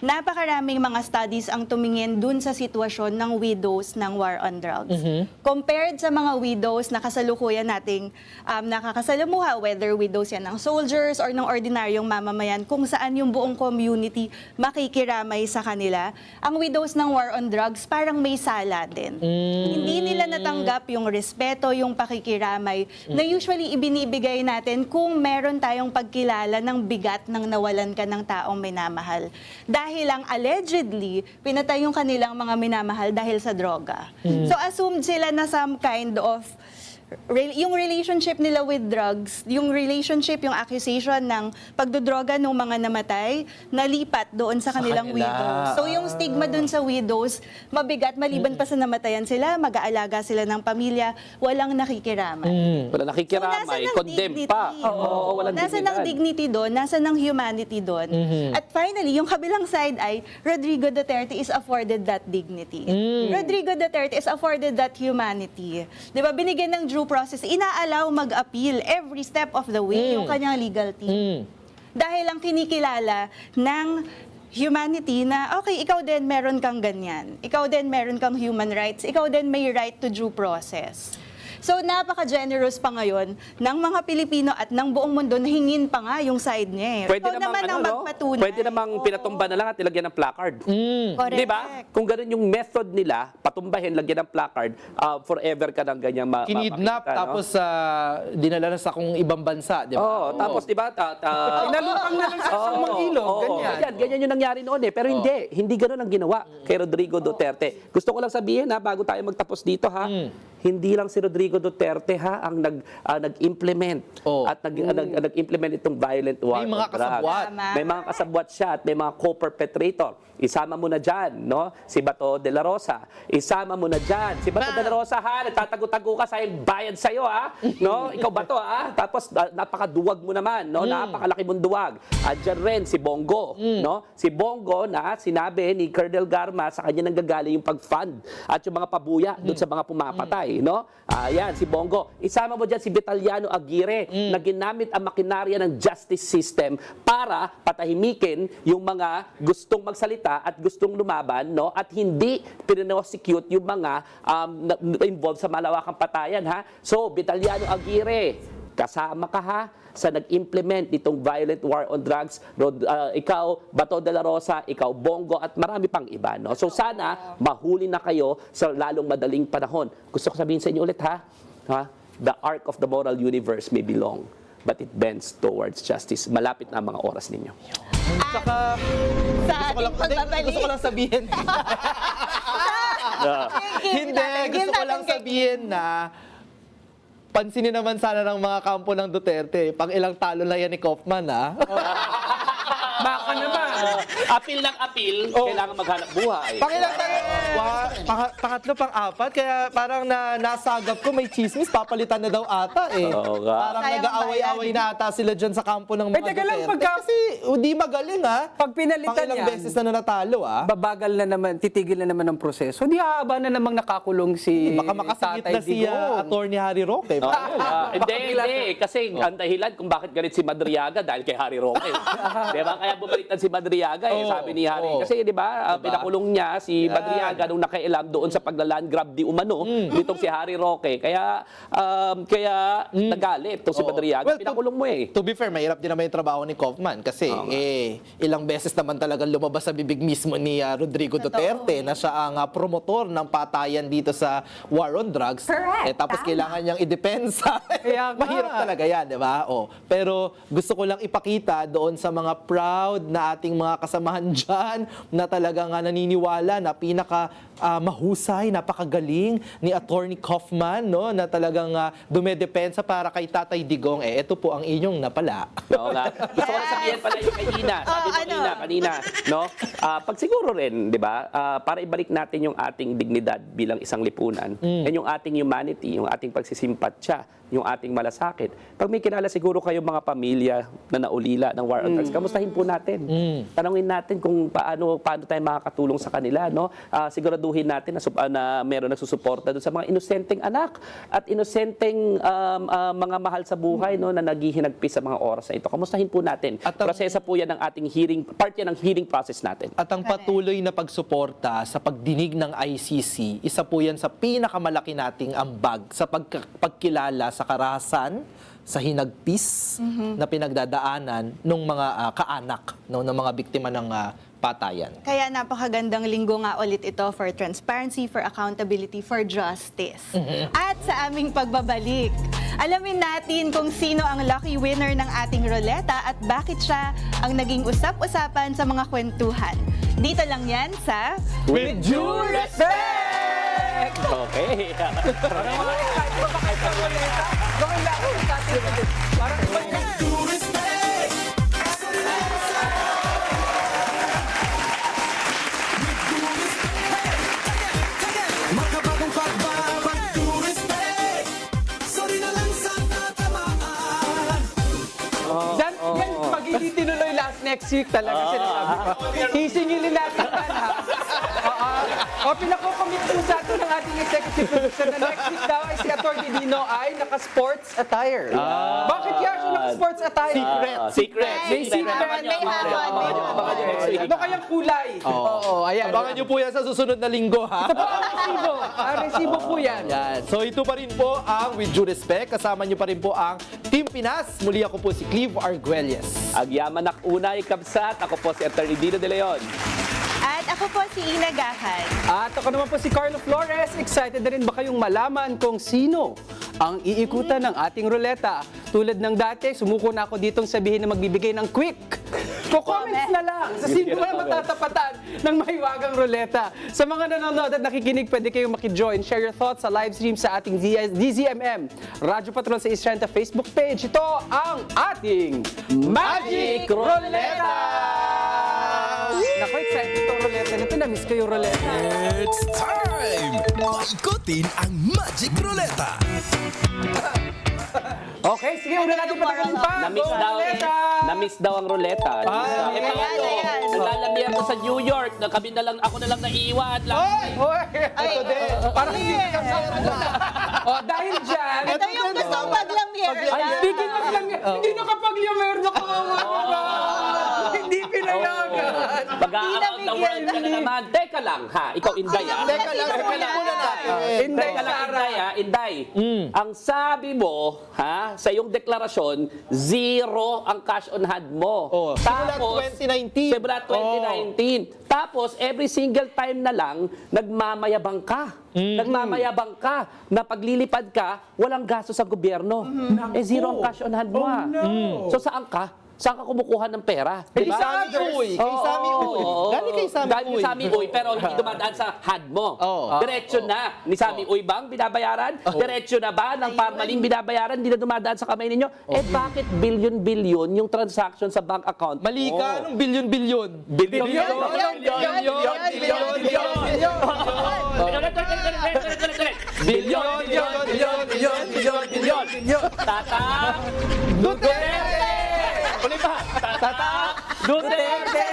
Napakaraming mga studies ang tumingin dun sa sitwasyon ng widows ng war on drugs. Compared sa mga widows na kasalukuyan nating nakakasalamuha, whether widows yan ng soldiers or ng ordinaryong mamamayan, kung saan yung buong community makikiramay sa kanila, ang widows ng war on drugs parang may sala din. Hindi nila natanggap yung respeto, yung pakikiramay na usually ibinibigay natin kung meron tayong pagkilala ng bigat ng nawalan ka ng taong minamahal. Dahil lang allegedly, pinatay yung kanilang mga minamahal dahil sa droga. So assumed sila na some kind of yung relationship nila with drugs, yung relationship, yung accusation ng pagdodroga ng mga namatay, nalipat doon sa kanilang kanila. widows. So yung stigma doon sa widows, mabigat, maliban pa sa namatayan sila, mag-aalaga sila ng pamilya, walang nakikiramay. Wala nakikiramay, condemn pa. Oo, walang Nasa ng dignity doon, nasa ng humanity doon. At finally, yung kabilang side ay, Rodrigo Duterte is afforded that dignity. Rodrigo Duterte is afforded that humanity. Di ba, binigyan ng due process, inaalaw mag-appeal every step of the way yung kanyang legal team. Dahil lang kinikilala ng humanity na, okay, ikaw din meron kang ganyan. Ikaw din meron kang human rights. Ikaw din may right to due process. So, napaka-generous pa ngayon ng mga Pilipino at ng buong mundo na hingin pa nga yung side niya. Pwede Ikaw namang, naman ang magpatunay. pwede namang pinatumba na lang at ilagyan ng placard. Correct. Di ba? Kung ganun yung method nila, patumbahin, lagyan ng placard, forever ka ng ganyang Kinidnap, makikita, no? tapos dinala na sa kung ibang bansa, di ba? Oo, tapos di ba? Inalupang na lang sa isang ilog, ganyan. Ganyan yung nangyari noon eh. Pero hindi ganun ang ginawa kay Rodrigo Duterte. Gusto ko lang sabihin bago tayo magtapos dito hindi lang si Rodrigo Duterte ang nag-implement at nag-implement itong violent war May mga on drugs. kasabwat. Tama. May mga kasabwat siya at may mga co-perpetrator. Isama mo na dyan, no? Si Bato de la Rosa. Isama mo na dyan. Si Bato de la Rosa, ha? Nagtatago-tago ka sa bayad sa'yo, ha? No? Ikaw Bato, ha? Tapos napakaduwag mo naman, no? Napakalaki mong duwag. At dyan rin si Bongo, no? Si Bongo na sinabi ni Colonel Garma sa kanya nanggagaling yung pag-fund at yung mga pabuya doon sa mga pumapatay, no? Ayan, si Bongo. Isama mo dyan si Vitaliano Aguirre na ginamit ang makinarya ng justice system para patahimikin yung mga gustong magsalita at gustong lumaban, no? At hindi pinoprosecute yung mga involved sa malawakang patayan, ha? So, Vitaliano Aguirre, kasama ka, ha? Sa nag-implement itong violent war on drugs, ikaw, Bato de la Rosa, ikaw, Bongo, at marami pang iba, no? So sana, mahuli na kayo sa lalong madaling panahon. Gusto ko sabihin sa inyo ulit, ha? The arc of the moral universe may be long, but it bends towards justice. Malapit na ang mga oras ninyo. Saka, Sa ating pagbabalik. gusto ko lang sabihin. Hindi, gusto ko lang sabihin na pansinin naman sana ng mga kampo ng Duterte. Pang ilang talo na yan ni Kaufman, ha? Baka naman. Apil ng apil, kailangan maghanap buhay. Pang ilang talo? Pangatlo, pang-apat. Kaya parang nasagap ko, may chismis, papalitan na daw ata eh. Oo nga. Parang Sayang nag-aaway-away na ata sila dyan sa kampo ng mga teka lang, Duterte. Kasi hindi magaling, ha? Pag pinalitan Pang ilang yan, beses na natalo, ha? babagal na naman, titigil na naman ang proseso. Di haba na namang nakakulong si Baka makasingit Tatay na si Digong. Attorney Harry Roque. Hindi. Kasi ang dahilan kung bakit galit si Madriaga dahil kay Harry Roque. Diba? Kaya bumalitan si Madriaga, sabi ni Harry. Kasi diba, pinakulong niya si Madriaga nung nakailam doon sa paglaland grab di umano nitong si Harry Roque. Kaya nagalit itong si Madriaga. Well, Pinakulong mo eh. To be fair, mahirap din naman yung trabaho ni Kaufman kasi ilang beses naman talagang lumabas sa bibig mismo ni Rodrigo Duterte na siya ang promotor ng patayan dito sa war on drugs. Correct, Tapos tama. kailangan niyang idepensa. Kaya nga. Mahirap talaga yan, di ba? Pero gusto ko lang ipakita doon sa mga proud na ating mga kasamahan dyan na talagang naniniwala na pinaka mahusay, napakagaling ni Attorney Kaufman, no? Na talagang dumedepensa para kay Tatay Digong. Ito po ang inyong napala. Oo nga. Gusto ko na sabihin pala yung kay Ina. Sabi mo kanina, no? Pag siguro rin, di ba, para ibalik natin yung ating dignidad bilang isang lipunan, and yung ating humanity, yung ating pagsisimpatya, yung ating malasakit. Pag may kilala siguro kayo mga pamilya na naulila ng war on drugs, kamustahin po natin. Tanungin natin kung paano tayo makakatulong sa kanila, no? Siguraduhin natin na meron nagsusuporta doon sa mga inosenteng anak at inosenteng mga mahal sa buhay, no, na naghihinagpis sa mga oras na ito. Kamustahin po natin. At ang- Proseso po yan ng ating hearing, part yan ng hearing process natin. At ang patuloy na pagsuporta sa pagdinig ng ICC, isa po yan sa pinakamalaki nating ambag sa pagkilala sa karahasan, sa hinagpis na pinagdadaanan ng mga kaanak, no, ng mga biktima ng patayan. Kaya napakagandang linggo nga ulit ito for transparency, for accountability, for justice. At sa aming pagbabalik, alamin natin kung sino ang lucky winner ng ating ruleta at bakit siya ang naging usap-usapan sa mga kwentuhan. Dito lang yan sa With due respect! Okay. Gawin lang ako sa atin. Parang Due respect. Makabagong pagbabag. Due respect. Sorry na lang sa natamaan. yan, pag hindi tinuloy last next week talaga sinasabi ko. Sisingilin natin yan, ha? Pinakocommit po sa atin ng ating executive producer na next week daw ay si Atty. Dino ay naka-sports attire. Bakit kaya siya naka-sports attire? Secret. May secret. May hamon, may hamon. Ano kayang kulay? Oo, ayan. Abangan niyo po yan sa susunod na linggo, ha? Resibo. Resibo po yan. Yan. So ito pa rin po ang With Due Respect. Kasama niyo pa rin po ang Team Pinas. Muli ako po si Cleve Arguelles. Agyamanak unay kabsat. Ako po si Atty. Dino De Leon. At ako po si Ina Gahan. At ako naman po si Carlo Flores. Excited na rin ba kayong malaman kung sino ang iikutan ng ating ruleta? tulad ng dati, sumuko na ako ditong sabihin na magbibigay ng quick. Comments na lang sa sino na matatapatan ng Mahiwagang Ruleta. Sa mga nanonood at nakikinig, pwede kayong makijoin. Share your thoughts sa live stream sa ating DZMM Radyo Patrol sa Istrenta Facebook page. Ito ang ating Magic Ruleta! Naku, excited itong ruleta nito. Na-miss ko yung ruleta. It's time! Maikutin ang Magic Ruleta! Okay, sige, una natin patagalin pa. Na-miss daw ang ruleta. ayan. Naglalamihan ko sa New York. Ako na lang naiiwan. Ito din. Parang hindi ka dahil dyan. Ito yung gusto kong maglamyer. Speaking of lang, hindi nakapagliamer na kawawa. Hindi pinayagan. Pag-around the world ka na naman. Teka lang, ha? Ikaw, Inday, ha? Teka lang, muna natin. Inday, Teka lang, Sara. Inday, ha? Inday, ang sabi mo, ha, sa iyong deklarasyon, 0 ang cash on hand mo. Simula 2019. Simula 2019. Tapos, every single time na lang, nagmamayabang ka. Nagmamayabang ka na paglilipad ka, walang gasto sa gobyerno. 0 ang cash on hand mo. So, saan ka? Saan ka kumukuha ng pera? Kay Diba? Sami Uy. Kay Sami Uy. Galing kay Sami Galing Uy. kay Sami Uy, pero hindi dumadaan sa hand mo. Diretso na ni Sami Uy bang binabayaran? Diretso na ba ng Parmaling binabayaran? Hindi na dumadaan sa kamay ninyo? Bakit billion-billion yung transaction sa bank account? Mali ka, anong bilyon-bilyon? Bilyon. Tatak Duterte! Uli pa. Tatak Duterte!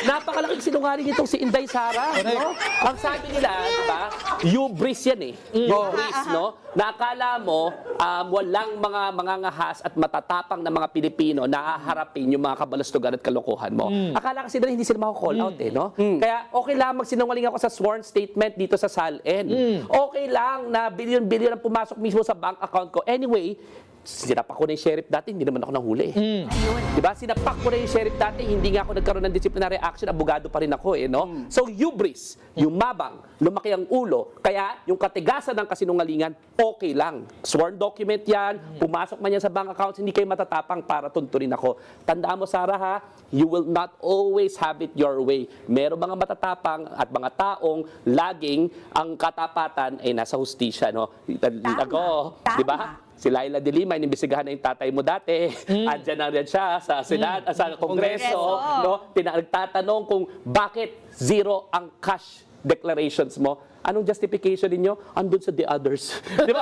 Napakalaking sinungaling itong si Inday Sara. No? Ang sabi nila, di ba? Hubris yan eh. Hubris, no? Nakala mo, walang mga mangangahas at matatapang na mga Pilipino na haharapin yung mga kabalastugan at kalokohan mo. Akala kasi nila hindi sila mako-call out eh, no? Kaya okay lang magsinungaling ako sa sworn statement dito sa SALN. Okay lang na billion-billion ang pumasok mismo sa bank account ko. Anyway, sinapak ko na yung sheriff dati, hindi naman ako nahuli. Diba? Sinapak ko na yung sheriff dati, hindi nga ako nagkaroon ng disciplinary action, abogado pa rin ako eh, no? So, hubris, yung mabang, lumaki ang ulo, kaya yung katigasan ng kasinungalingan, okay lang. Sworn document yan, pumasok man yan sa bank accounts, hindi kayo matatapang para tuntunin ako. Tandaan mo, Sarah, ha? You will not always have it your way. Meron mga matatapang at mga taong laging ang katapatan ay nasa hustisya, no? Ako, di ba? Si Laila de Lima, inimbestigahan na yung tatay mo dati. Andyan na rin siya sa Senado, sa Kongreso. No? Nagtatanong kung bakit 0 ang cash declarations mo. Anong justification ninyo? Andun sa the others. Di ba?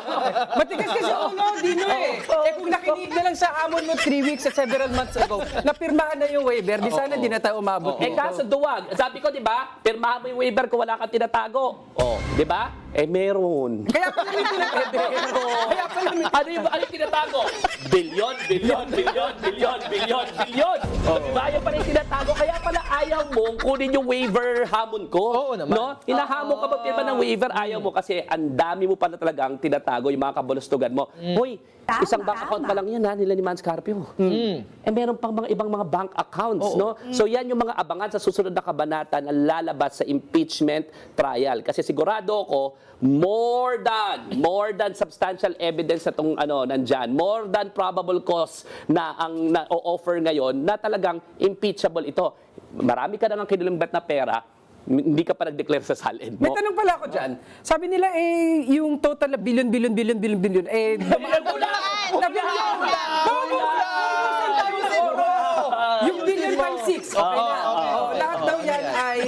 Matigas kasi ulo, Dino eh. Kung nakinig na lang sa amon mo 3 weeks at several months ago, napirmahan na yung waiver, di sana di na tayo umabot dito. Kaso duwag. Sabi ko, di ba? Pirmahan mo yung waiver kung wala kang tinatago. Di ba? Meron. Kaya pala may tinatago. Kaya pala may Ano yung tinatago? Bilyon. Diba? Yung pala yung tinatago. Kaya pala ayaw mong kunin yung waiver hamon ko. Oo naman. No? Hinahamon ka magpirma ng waiver, ayaw mo kasi ang dami mo pala talagang tinatago yung mga kabulustugan mo. Hoy, isang bank account pa lang yan ha, nila ni Man Scarpio. Meron pang mga ibang mga bank accounts, no? So yan yung mga abangan sa susunod na kabanata na lalabas sa impeachment trial. Kasi sigurado ako, more than substantial evidence na itong nandyan, more than probable cause na ang na-offer ngayon na talagang impeachable ito. Marami ka na ng kinilimbat na pera, hindi ka pa nag-declare sa SALN mo. May tanong pala ako dyan. Sabi nila yung total na billion, dumaan. Yung billion times 6, okay na. Lahat daw yan ay,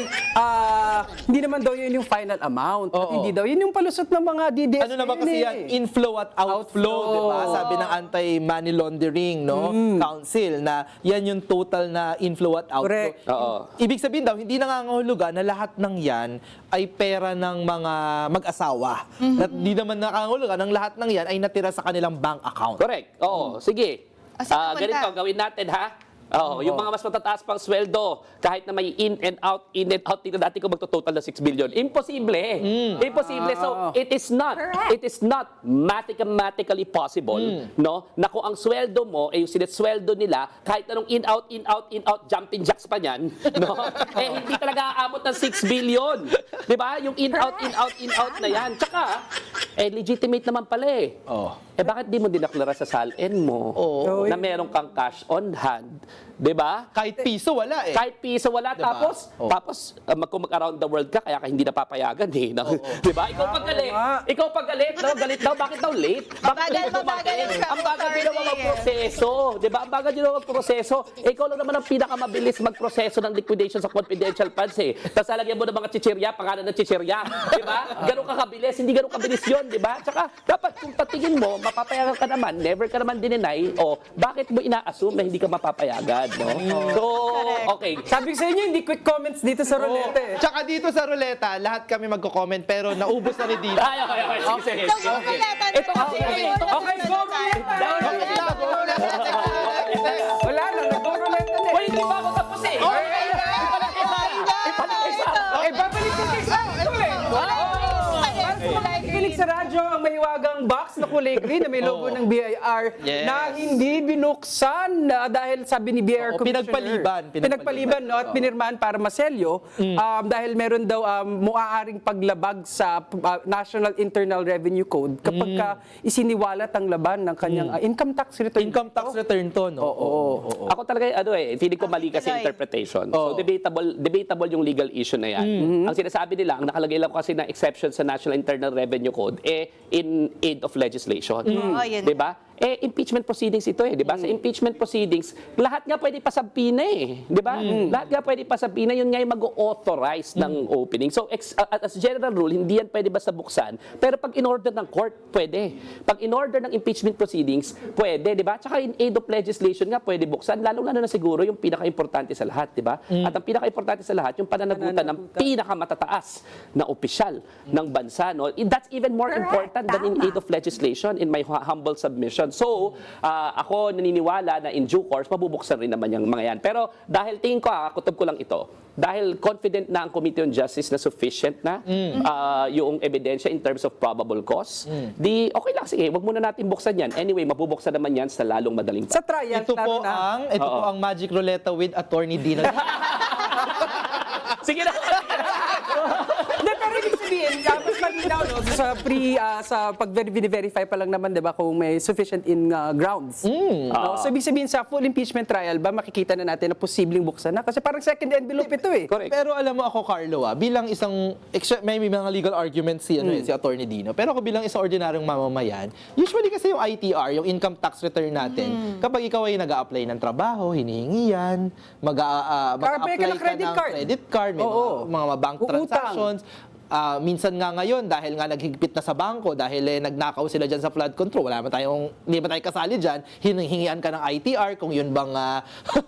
hindi naman daw yun yung final amount. At hindi daw yun yung palusot ng mga DDS. Ano naman kasi yan? Inflow at outflow, di ba? Sabi ng Anti-Money Laundering Council na yan yung total na inflow at outflow. Correct. Ibig sabihin daw, hindi nangangahulugan na lahat ng yan ay pera ng mga mag-asawa. At hindi naman nakangahulugan ng lahat ng yan ay natira sa kanilang bank account. Correct. Oo, sige. Saan napunta? Ganito, gawin natin ha. Yung mga mas matataas pang sweldo, kahit na may in and out, tingnan dati ko magto-total na 6 billion. Imposible. Imposible. So, it is not mathematically possible, no? Na kung ang sweldo mo, yung sinesweldo nila, kahit anong in out, jumping jacks pa niyan, no? Hindi talaga aabot ng 6 billion. 'Di ba? Yung in out na yan. Tsaka, legitimate naman pala eh. bakit di mo dinaklara sa salin mo na meron kang cash on hand? 'Di ba? Kahit piso, wala eh. Kahit piso wala, Diba? tapos kung mag-around the world ka, kaya ka hindi napapayagan eh. Di ba? Ikaw pag galit, galit daw, bakit daw late? Bakit Mabagal ang travel ang bagal din authority. magproseso. Di ba? Ang bagal din magproseso. Ikaw lang naman ang pinakamabilis magproseso ng liquidation sa confidential funds eh. Tapos lalagyan mo ng mga chichirya, pangalan ng chichirya. Di ba? Ganun ka kabilis, hindi ganun kabilis yun, di ba? Tsaka, dapat kung patingin mo, mapapayagan ka naman, never ka naman dinenay, bakit mo ina-assume na hindi ka mapapayagan, no? So, okay. Sabi ko sa inyo, hindi quick comments dito sa Rolete. Tsaka dito sa ruleta, lahat kami magko-comment pero naubos na ni Dino. Ay, okay. Sige. So, go Roleta. Ito kasi, Okay, go Rolete. Wala na, nag-Rolete na. Wait, hindi pa ako tapos eh. Babalik ko kay Sam. Kikilig sa radyo ang mahiwagang box na kulay green na may logo ng BIR na hindi binuksan dahil sabi ni BIR Commissioner. Pinagpaliban, no? At pinirmahan para maselyo dahil meron daw muaaring paglabag sa National Internal Revenue Code kapag ka isiniwalat ang laban ng kanyang income tax return. Income tax return to, no? Ako talaga, feeling ko mali kasi interpretation. So, debatable yung legal issue na yan. Ang sinasabi nila, ang nakalagay lang kasi na exception sa National Internal Revenue Code, in aid of legislation. Yun. Diba? Impeachment proceedings ito eh, di ba? Sa impeachment proceedings, lahat nga pwede pasabina eh, di ba? Lahat nga pwede pasabina, yun nga yung mag-authorize ng opening. So, as general rule, hindi yan pwede basta buksan. Pero pag in-order ng court, pwede. Pag in-order ng impeachment proceedings, pwede, di ba? Tsaka in aid of legislation nga, pwede buksan. Lalo-lalo na siguro yung pinaka-importante sa lahat, di ba? At ang pinaka-importante sa lahat, yung pananagutan ng pinakamatataas na opisyal ng bansa, no? That's even more important than in aid of legislation, in my humble submission. So, ako naniniwala na in due course, mabubuksan rin naman yung mga yan. Pero dahil tingin ko, kutob ko lang ito, dahil confident na ang Committee on Justice na sufficient na yung ebidensya in terms of probable cause, di okay lang, sige, wag muna natin buksan yan. Anyway, mabubuksan naman yan sa lalong madaling Sa trial, Ito po ang Magic Ruleta with Attorney Dino. Sige na. Hindi, pero ibig sabihin, mas malinaw, no? Sa pag-verify pa lang naman, di ba, kung may sufficient in grounds. No? So, ibig sabihin, sa full impeachment trial ba, makikita na natin na posibleng buksan na? Kasi parang second envelope ito eh. Correct. Pero alam mo ako, Carlo, bilang isang, may mga legal arguments si Attorney Dino, pero ako bilang isang ordinaryong mamamayan, usually kasi yung ITR, yung income tax return natin, kapag ikaw ay nag-a-apply ng trabaho, hinihingi yan, mag-a-apply ka ng credit card. credit card, may mga bank Utang. transactions. Minsan nga ngayon, dahil nga naghigpit na sa bangko, dahil nagnakaw sila dyan sa flood control, hindi ba tayo kasali dyan, hinihingian ka ng ITR, kung yun bang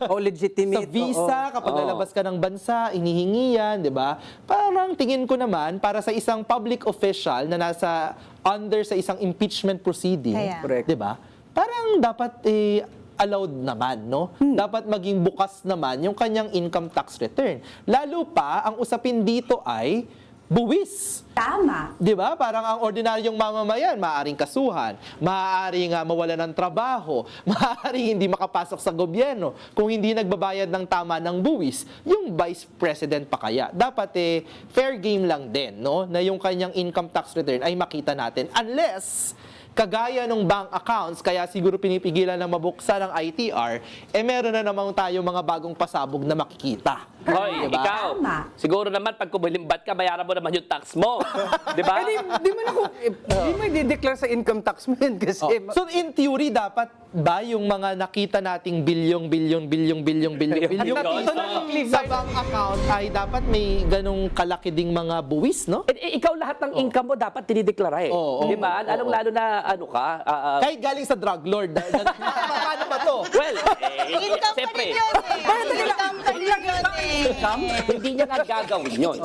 Legitimate. sa visa, kapag lalabas ka ng bansa, hinihingi yan, di ba? Parang tingin ko naman, para sa isang public official na nasa under sa isang impeachment proceeding, Kaya. Correct. di ba? Parang dapat allowed naman, no? Dapat maging bukas naman yung kanyang income tax return. Lalo pa, ang usapin dito ay buwis. Tama. Di ba? Parang ang ordinaryong mamamayan, maaaring kasuhan, maaaring mawala ng trabaho, maaaring hindi makapasok sa gobyerno kung hindi nagbabayad ng tama ng buwis. Yung vice president pa kaya. Dapat fair game lang din, no? Na yung kanyang income tax return ay makita natin. Unless, kagaya ng bank accounts, kaya siguro pinipigilan na mabuksan ng ITR, meron na namang tayo mga bagong pasabog na makikita. Hoy, Diba? ikaw, siguro naman pag kumulimbat ka, bayaran mo naman yung tax mo. Di ba? Di mo i-declare sa income tax mo yun kasi... So in theory, dapat ba yung mga nakita nating bilyong sa bank account ay dapat may ganong kalaki ding mga buwis, no? Ikaw lahat ng income mo dapat dinideklara eh. Di ba? Lalong-lalo na Kahit galing sa drug lord. Paano ba to? well, Income pa siyempre, rin yun eh. Income pa rin yun eh. hindi niya nga gagawin yun.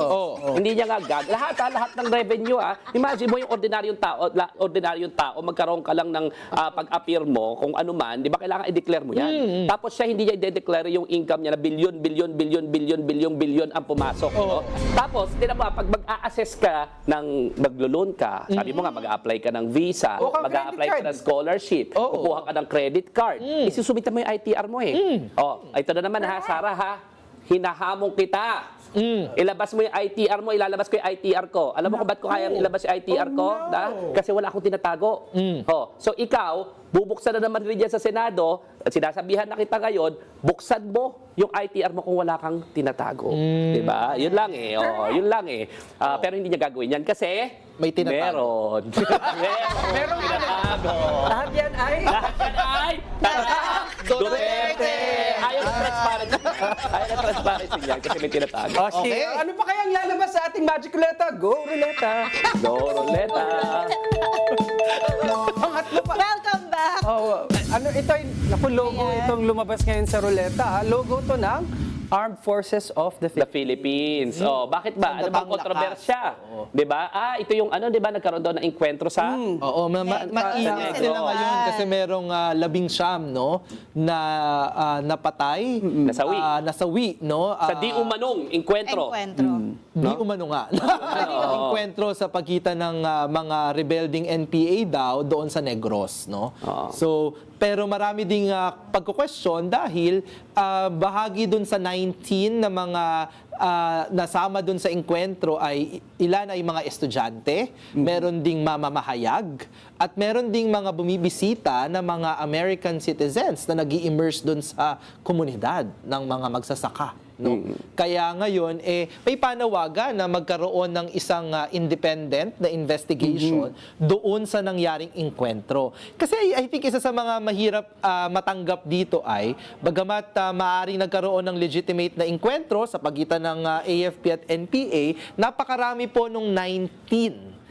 Hindi niya nga gagawin. Lahat ng revenue, imagine mo yung ordinaryong tao, magkaroon ka lang ng pag-appear mo, kung ano man, di ba kailangan i-declare mo yan? Tapos siya hindi niya i-declare yung income niya na bilyon ang pumasok. No? Tapos, tinan mo, pag mag-a-assess ka ng maglo-loan ka, sabi mo nga, mag-a-apply ka ng visa, mag-a-apply ka ng scholarship, kukuha ka ng credit card, isusubita mo yung ITR mo eh. Ito na naman ha, Sarah ha. hinahamon kita. Ilabas mo yung ITR mo, ilalabas ko yung ITR ko. Alam mo kung ba't ko kayang ilabas yung ITR ko? Kasi wala akong tinatago. So ikaw, bubuksan na naman rin yan sa Senado, at sinasabihan na kita ngayon, buksan mo yung ITR mo kung wala kang tinatago. Diba? Yun lang eh. Yun lang eh. Pero hindi niya gagawin yan kasi May tinatago. meron. Meron tinatago. Lahat yan ay... Duterte! Ayaw ng transparency. Ayaw ng transparency niyan kasi may tinatago. Oh, shit. Okay. Ano pa kayang lalabas sa ating Magic Ruleta? Go, Ruleta! Go, Roleta! Pangatlo pa. Welcome back! Oh, ano ito, naku, logo itong lumabas ngayon sa Ruleta. Logo to ng Armed Forces of the The Philippines. Philippines. Oh, bakit ba? Ano bang Sandatang kontrobersya? 'Di ba? Ito yung ano, 'di ba, nagkaroon daw ng enkwentro sa Oo, mainit sila Negros. ngayon kasi merong 19, no, na napatay, Nasawi. nasawi, no? sa di umanong enkwentro. Enkwentro. Di umano nga. Enkwentro sa pagitan ng mga rebelding NPA daw doon sa Negros, no? So, pero marami ding pagko-question dahil bahagi doon sa 19 na mga nasama doon sa enkwentro ay ilan ay mga estudyante, meron ding mamamahayag, at meron ding mga bumibisita na mga American citizens na nag-i-immerse doon sa komunidad ng mga magsasaka. No? Kaya ngayon, may panawagan na magkaroon ng isang independent na investigation doon sa nangyaring enkwentro. Kasi I think isa sa mga mahirap matanggap dito ay, bagamat maaaring nagkaroon ng legitimate na enkwentro sa pagitan ng AFP at NPA, napakarami po nung 19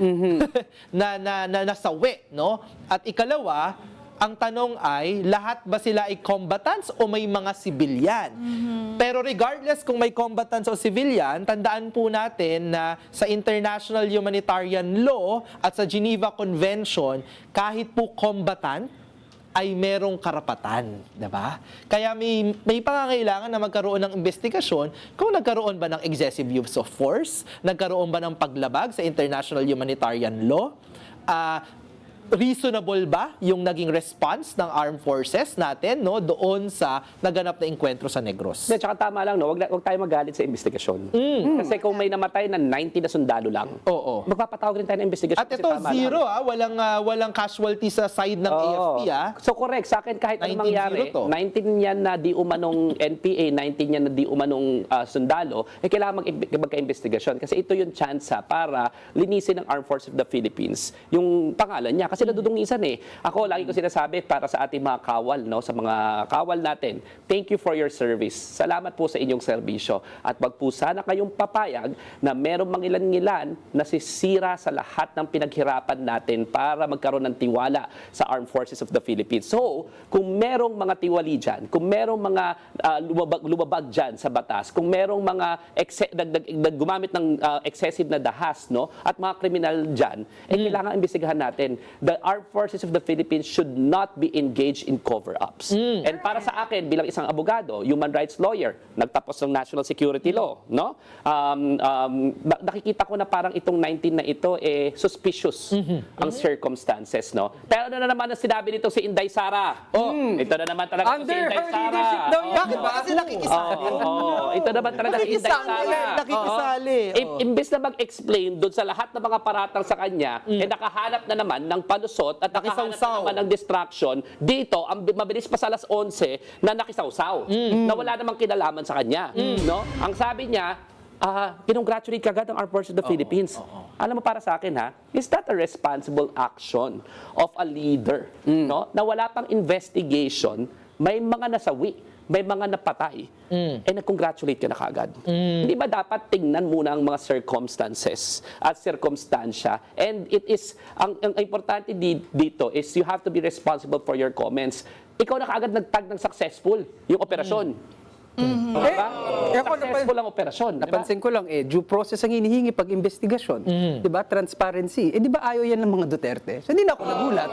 na nasawi, no? At ikalawa, ang tanong ay, lahat ba sila ay combatants o may mga civilian? Pero regardless kung may combatants o civilian, tandaan po natin na sa international humanitarian law at sa Geneva Convention, kahit po combatant, ay merong karapatan, 'di ba? Kaya may pangangailangan na magkaroon ng investigasyon kung nagkaroon ba ng excessive use of force, nagkaroon ba ng paglabag sa international humanitarian law, reasonable ba yung naging response ng armed forces natin, no, doon sa naganap na enkwentro sa Negros. At saka tama lang, no? Wag tayo magalit sa investigasyon. Kasi kung may namatay na 90 na sundalo lang, Oo. magpapatawag rin tayo ng investigasyon. At kasi ito, tama zero, lang. walang casualty sa side ng AFP, So correct, sa akin kahit anong 19-0 mangyari, to. 19 yan na di umanong NPA, 19 yan na di umanong sundalo, kailangan magka-investigasyon. Kasi ito yung chance para linisin ng Armed Forces of the Philippines yung pangalan niya. Kasi nadudungisan eh. Ako, lagi ko sinasabi para sa ating mga kawal, no, sa mga kawal natin, thank you for your service. Salamat po sa inyong serbisyo. At wag po sana kayong papayag na merong mangilan-ngilan na sisira sa lahat ng pinaghirapan natin para magkaroon ng tiwala sa Armed Forces of the Philippines. So, kung merong mga tiwali dyan, kung merong mga lumabag dyan sa batas, kung merong mga gumamit ng excessive na dahas, no, at mga kriminal dyan, kailangan imbestigahan natin. The Armed Forces of the Philippines should not be engaged in cover-ups. And para sa akin, bilang isang abogado, human rights lawyer, nagtapos ng national security law, no? Nakikita ko na parang itong 19 na ito, suspicious ang circumstances, no? Pero ano na naman ang sinabi nito si Inday Sara? Ito na naman talaga si Under Inday her Sara. leadership daw yan. Bakit ba kasi nakikisali? Ito naman talaga si Inday Sara. Nakikisali. Imbes na mag-explain doon sa lahat ng mga paratang sa kanya, nakahanap na naman ng palusot at nakahanap na naman ng distraction. Dito, ang mabilis pa sa alas 11 na nakisawsaw. Na wala namang kinalaman sa kanya. No? Ang sabi niya, kinongratulate kagad ang Armed Forces of the Philippines. Alam mo, para sa akin, is that a responsible action of a leader? No? Na wala pang investigation, may mga nasawi, may mga napatay, nag-congratulate ka na kagad. Hindi ba dapat tingnan muna ang mga circumstances at circumstansya? And it is, ang importante dito is you have to be responsible for your comments. Ikaw na kaagad nagtag ng successful yung operasyon. Diba? Successful ang operasyon. Diba? Napansin ko lang, due process ang hinihingi pag investigasyon. Diba? Transparency. Di ba ayaw yan ng mga Duterte? So, hindi na ako nagulat.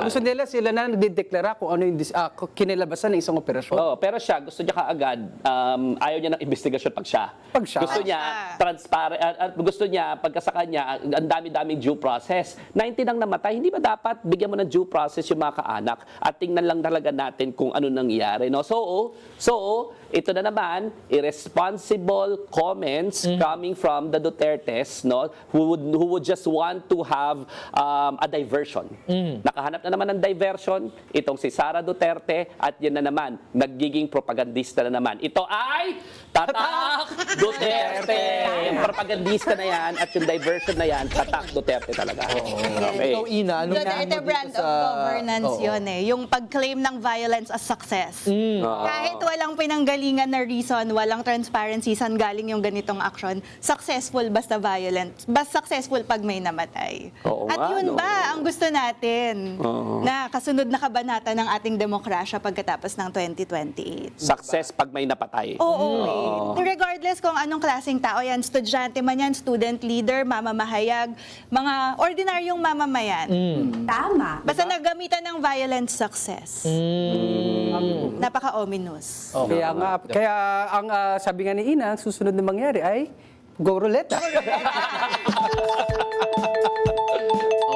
Gusto nila sila na nagdedeklara kung ano yung kinalabasan ng isang operasyon. Pero siya, gusto niya kaagad, ayaw niya ng investigasyon pag siya. Gusto niya, transparent, at gusto niya, pagka sa kanya, ang dami-daming due process. 19 ang namatay, hindi ba dapat bigyan mo ng due process yung mga kaanak at tingnan lang talaga natin kung ano nangyari, no? So, ito na naman, irresponsible comments coming from the Dutertes, no, who would just want to have a diversion. Nakahanap na naman ng diversion itong si Sara Duterte at yan na naman, nagiging propagandista na naman. Ito ay Tatak Duterte! Yung propagandista na yan at yung diversion na yan, Tatak Duterte talaga. Okay. Ikaw, Ina, anong Duterte naan mo dito brand sa... of governance Oo. yun eh. Yung pag-claim ng violence as success. Kahit walang pinanggalingan na reason, walang transparency, saan galing yung ganitong action, successful basta violent. Basta successful pag may namatay. Oo At nga, yun no? ba ang gusto natin na kasunod na kabanata ng ating demokrasya pagkatapos ng 2028? Success pag may napatay. Oo, eh. Regardless kung anong klaseng tao yan, estudyante man yan, student leader, mamamahayag, mga ordinaryong mamamayan. Tama. Basta naggamitan ng violent success. Napaka-ominous. Kaya ang sabi nga ni Ina, ang susunod na mangyari ay go ruleta.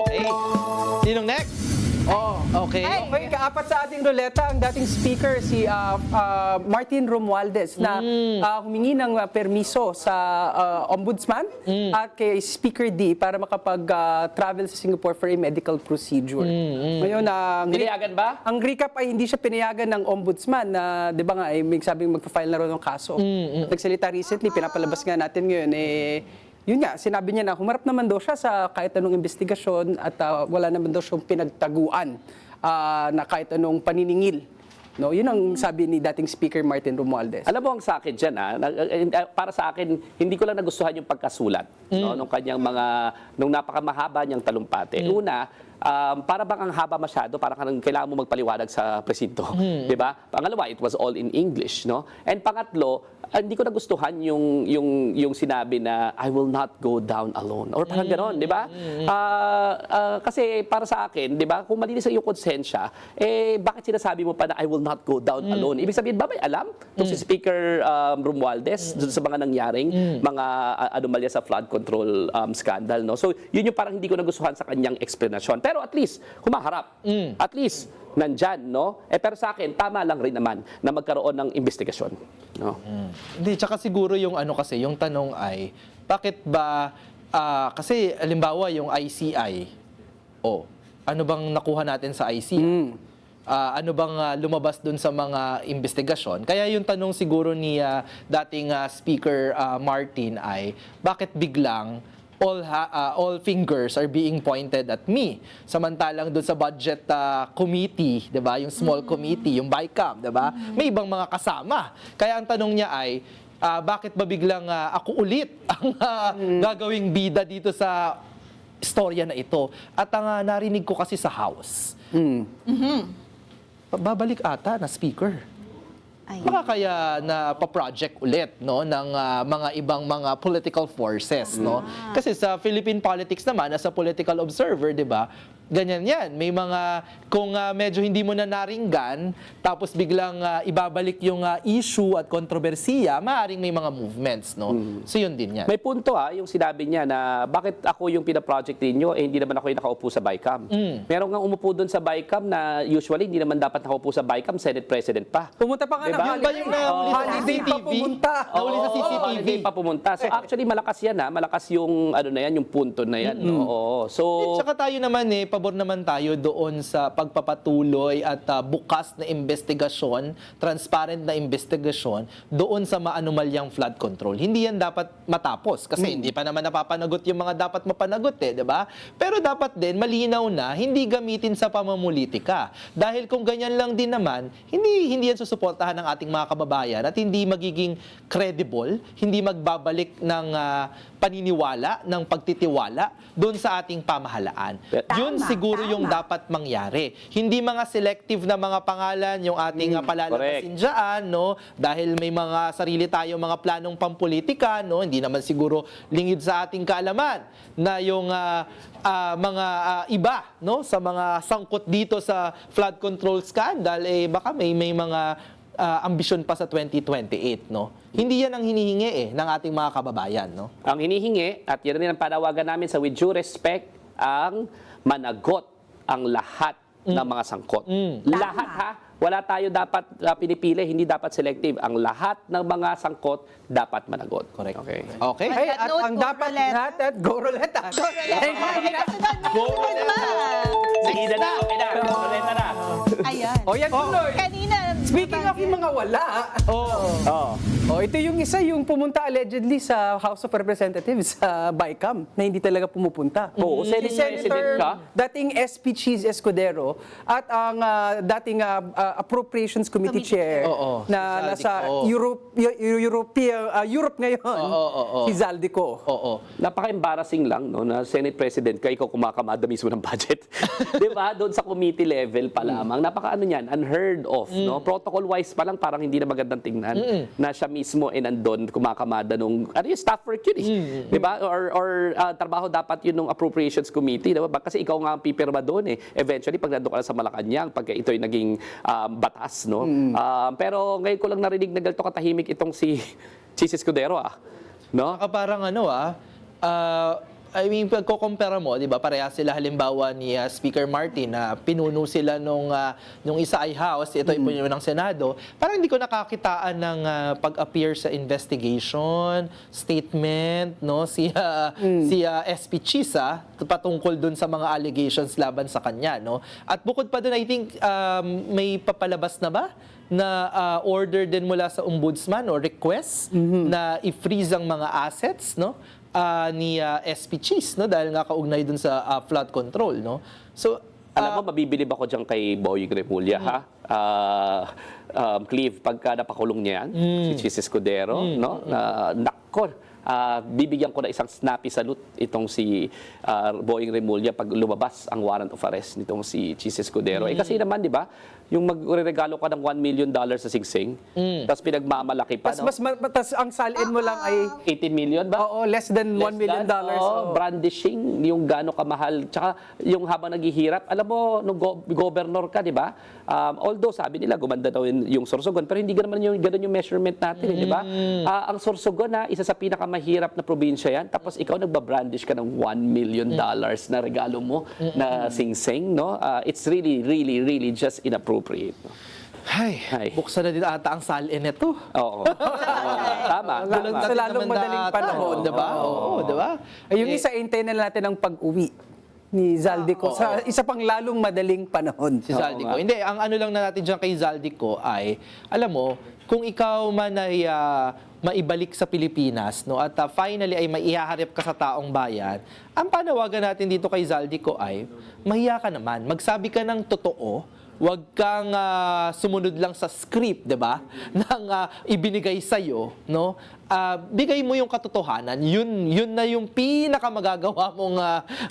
Okay. Sinong next? Okay. Okay, kaapat sa ating ruleta ang dating speaker si Martin Romualdez na humingi ng permiso sa ombudsman at kay Speaker D para makapag-travel sa Singapore for a medical procedure. Ngayon, Pinayagan ba? ang recap ay hindi siya pinayagan ng ombudsman na, di ba nga, may sabing magpa-file na rin ng kaso. Nagsalita recently, pinapalabas nga natin ngayon, yun nga, sinabi niya na humarap naman daw siya sa kahit anong investigasyon at wala naman daw siyang pinagtaguan na kahit anong paniningil. No, yun ang sabi ni dating Speaker Martin Romualdez. Alam mo ang sa akin dyan, para sa akin, hindi ko lang nagustuhan yung pagkasulat no, nung kanyang nung napakamahaba niyang talumpate. Una, para bang ang haba masyado, para kailangan mo magpaliwanag sa presinto. Di ba? Pangalawa, it was all in English. No? And pangatlo, hindi ko nagustuhan yung sinabi na I will not go down alone. Or parang gano'n, di ba? Kasi para sa akin, di ba, kung malinis ang iyong konsensya, bakit sinasabi mo pa na I will not go down alone? Ibig sabihin ba may alam? Itong si Speaker Romualdez dun sa mga nangyaring mga anomalya sa flood control scandal. No? So, yun yung parang hindi ko nagustuhan sa kanyang explanation. Pero at least, humaharap. At least, nandyan, no? Pero sa akin, tama lang rin naman na magkaroon ng investigasyon. No? Hindi, tsaka siguro yung yung tanong ay, bakit ba, kasi halimbawa yung ICI, ano bang nakuha natin sa ICI? Ano bang lumabas dun sa mga investigasyon? Kaya yung tanong siguro ni dating Speaker Martin ay, bakit biglang all fingers are being pointed at me. Samantalang doon sa budget committee, 'di ba? Yung small committee, yung BICAM, 'di ba? May ibang mga kasama. Kaya ang tanong niya ay bakit ba biglang ako ulit ang gagawing bida dito sa istorya na ito? At ang narinig ko kasi sa House, babalik ata na speaker. Baka kaya na pa-project ulit no ng mga ibang mga political forces no. Kasi sa Philippine politics naman as a political observer, 'di ba? Ganyan 'yan. May mga kung medyo hindi mo na naringgan tapos biglang ibabalik yung issue at kontrobersiya, maaring may mga movements no. So yun din 'yan. May punto yung sinabi niya na bakit ako yung pina-project ninyo hindi naman ako yung nakaupo sa BICAM. Meron nga umupo doon sa BICAM na usually hindi naman dapat nakaupo sa BICAM, Senate President pa. Pumunta pa nga Diba? Yun ba yung nahuli sa holiday pa CCTV? pumunta. Nahuli sa CCTV. Hindi pa pumunta. So actually malakas yan malakas yung ano na yan, yung punto na yan. No? Oo. So Tsaka tayo naman pabor naman tayo doon sa pagpapatuloy at bukas na investigasyon, transparent na investigasyon doon sa maanumalyang flood control. Hindi yan dapat matapos kasi hindi pa naman napapanagot yung mga dapat mapanagot 'di ba? Pero dapat din malinaw na hindi gamitin sa pamumulitika. Dahil kung ganyan lang din naman, hindi yan susuportahan ng ating mga kababayan at hindi magiging credible, hindi magbabalik ng paniniwala, ng pagtitiwala doon sa ating pamahalaan. Yun siguro yung dapat mangyari. Hindi mga selective na mga pangalan yung ating palalabasin dyan, no? Dahil may mga sarili tayo mga planong pampolitika, no? Hindi naman siguro lingid sa ating kaalaman na yung mga iba, no? Sa mga sangkot dito sa flood control scandal, baka may mga ambisyon pa sa 2028, no? Hindi yan ang hinihingi ng ating mga kababayan, no? ang hinihingi, at yan rin ang panawagan namin sa With Due Respect, ang managot ang lahat ng mga sangkot. Lahat ha, wala tayo dapat pinipili, hindi dapat selective. Ang lahat ng mga sangkot dapat managot. Correct. Okay. Okay. Hey, that at note, ang go dapat Roleta. natin, go Roleta. Go Roleta. Sige na, okay na. Roleta na. Ayan. O yan tuloy. Kanina, Speaking of yung mga wala, ito yung isa yung pumunta allegedly sa House of Representatives sa BICAM na hindi talaga pumupunta. Oo, Si Senate President ka. dating SP Cheese Escudero at ang dating Appropriations Committee Chair Oo, na si nasa Zaldico. Europe ngayon, si Zaldico. Oo. Napaka-embarrassing lang no, na Senate President ka, ikaw kumakamada mismo ng budget. Di ba? Doon sa committee level pa lamang. Napaka-ano yan, unheard of. No? Protocol-wise pa lang, parang hindi na magandang tingnan na siya mismo nandun kumakamada nung, yung staff work yun eh. Di ba? Or trabaho dapat yun ng Appropriations Committee. Diba? Kasi ikaw nga ang pipirma doon eh. Eventually, pag nandun ka na sa Malacanang, pag ito'y naging batas. No? Pero ngayon ko lang narinig na ganito katahimik itong si Cheese Escudero No? Saka parang I mean, pagko-compare mo, di ba, pareha sila halimbawa ni Speaker Martin na pinuno sila nung isa ay House, ito ay puno ng Senado. Parang hindi ko nakakitaan ng pag-appear sa investigation, statement, no, si SP Chisa patungkol dun sa mga allegations laban sa kanya, no. At bukod pa dun, I think may papalabas na ba na order din mula sa ombudsman o request na i-freeze ang mga assets, no? Ni SP Cheese, no, dahil nga kaugnay dun sa flood control, no. So Alam mo, mabibilib ako dyan kay Boying Remulla, ha? Clive, pagka napakulong niya yan, si Cheese Escudero, no? Nako, bibigyan ko na isang snappy salute itong si Boying Remulla pag lumabas ang warrant of arrest nitong si Cheese Escudero. Kasi naman, di ba, yung magregalo ka ng $1 million sa Sing Sing, tapos pinagmamalaki pa, no? Tas ang salin mo lang ay 18 million ba? Oo, less than $1 million. Brandishing, yung gaano kamahal. Tsaka yung habang naghihirap, alam mo, nung governor ka, di ba? Although sabi nila, gumanda daw yung Sorsogon, pero hindi ganun yung measurement natin, di ba? Ang Sorsogon, isa sa pinakamahirap na probinsya yan, tapos ikaw nagbabrandish ka ng $1 million na regalo mo na sing-sing, no? It's really, really, really just inappropriate. No? Ay, Ay. buksan na din ata ang salin nito. Oo. Tama. Sa lalong madaling panahon, di ba? Oo, di ba? Ay, yung isa, hintayin na natin ang pag-uwi ni Zaldico sa isa pang lalong madaling panahon. Si Zaldico. Hindi, ang ano lang na natin dyan kay Zaldico ay, alam mo, kung ikaw man ay maibalik sa Pilipinas, no, at finally ay maihaharap ka sa taong bayan, ang panawagan natin dito kay Zaldico ay, mahiya ka naman, magsabi ka ng totoo, huwag kang sumunod lang sa script, 'di ba? Nang ibinigay sa iyo, no? Bigay mo yung katotohanan. Yun na yung pinakamagagawa mong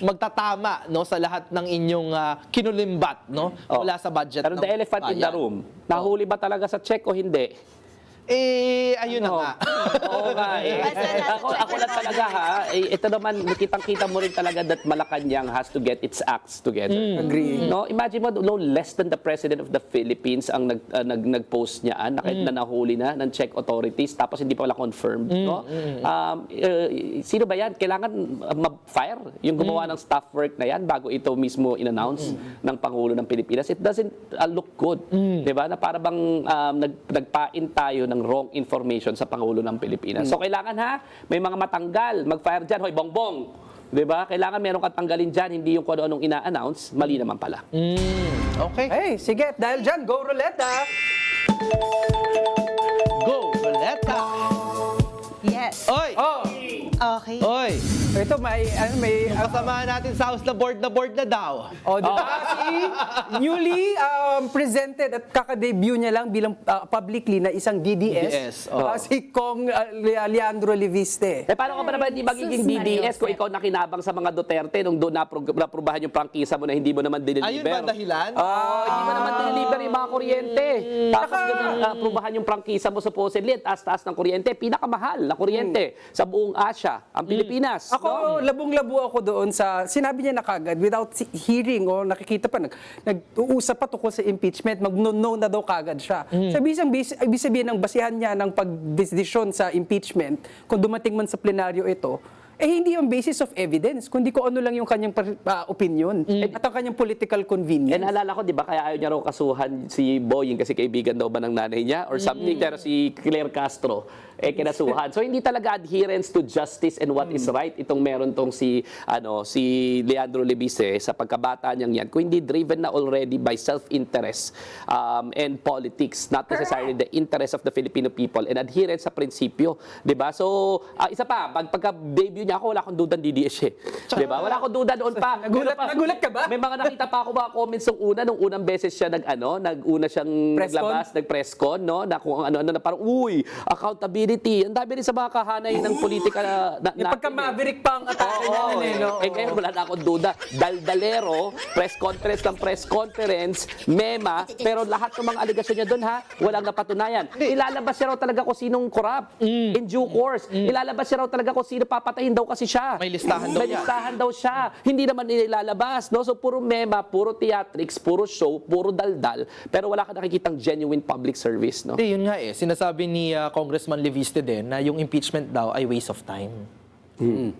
magtatama, no, sa lahat ng inyong kinulimbat, no? Mula sa budget Pero ng the elephant in the bayan. room, nahuli ba talaga sa check o hindi? Ayun na nga. Oo nga eh. Ako lang talaga ito naman, kitang-kita mo rin talaga that Malacanang has to get its acts together. Agree. No, imagine mo, no less than the President of the Philippines ang nag-post niyan, na nahuli na ng check authorities, tapos hindi pa wala confirmed. No? Sino ba yan? Kailangan ma-fire yung gumawa ng staff work na yan bago ito mismo in-announce ng Pangulo ng Pilipinas. It doesn't look good. Diba? Na para bang nagpain tayo ng wrong information sa Pangulo ng Pilipinas. So kailangan may mga matanggal, mag-fire dyan, hoy bongbong. 'Di ba? Kailangan meron kang tanggalin dyan, hindi yung kung anong ina-announce, mali naman pala. Okay. Hey, sige, dahil dyan, go Roleta! Go, Roleta! yes. Oy! Okay. Oy! Ito, may Kasamahan natin sa house na board na daw. di ba? Si newly presented at kaka-debut niya lang bilang publicly na isang DDS. Si Kong Leandro Leviste. Paano ka ba naman hindi magiging DDS kung ikaw nakinabang sa mga Duterte nung doon naprubahan yung prangkisa mo na hindi mo naman diniliver? Ayun ba ang dahilan? Hindi mo naman diniliver yung mga kuryente. Tapos naprubahan yung prangkisa mo supposedly at taas-taas ng kuryente. Pinakamahal na kuryente sa buong Asia, ang Pilipinas. Ako, labong-labo ako doon sa, sinabi niya na kagad, without hearing o nakikita pa, nag-uusap pa tungkol sa impeachment, mag-no na daw kagad siya. Ibig sabihin ng basihan niya ng pagdesisyon sa impeachment, kung dumating man sa plenaryo ito, hindi yung basis of evidence, kundi kung ano lang yung kanyang opinion at ang kanyang political convenience. And alala ko, di ba, kaya ayaw niya raw kasuhan si Boying kasi kaibigan daw ba ng nanay niya or something, pero si Claire Castro, kinasuhan. So, hindi talaga adherence to justice and what is right itong meron tong si Leandro Lebiste sa pagkabata niyang yan, kung hindi driven na already by self-interest and politics, not necessarily the interest of the Filipino people and adherence sa prinsipyo, di ba? So, isa pa, pagka-debut niya ako, wala akong duda DDS eh. Di ba? Wala akong duda doon pa. Nagulat ka ba? May mga nakita pa ako mga comments nung unang beses siya nag-una siyang Press naglabas, nag-press con, no? Na kung ano na parang, uy, accountability. Ang dami rin sa mga kahanay ng politika na Yung pagka-maverick pa ang atake niya nun eh, no? ngayon wala na akong duda. Daldalero, press conference, mema, pero lahat ng mga aligasyon niya doon, walang napatunayan. Ilalabas siya raw talaga kung sinong corrupt in due course. Ilalabas siya raw talaga kung sino papatayin daw kasi siya. May listahan daw May listahan daw siya. Hindi naman nilalabas, no? So puro mema, puro theatrics, puro show, puro daldal, pero wala ka nakikitang genuine public service, no? Hindi, yun nga eh. Sinasabi ni Congressman Leviste din na yung impeachment daw ay waste of time.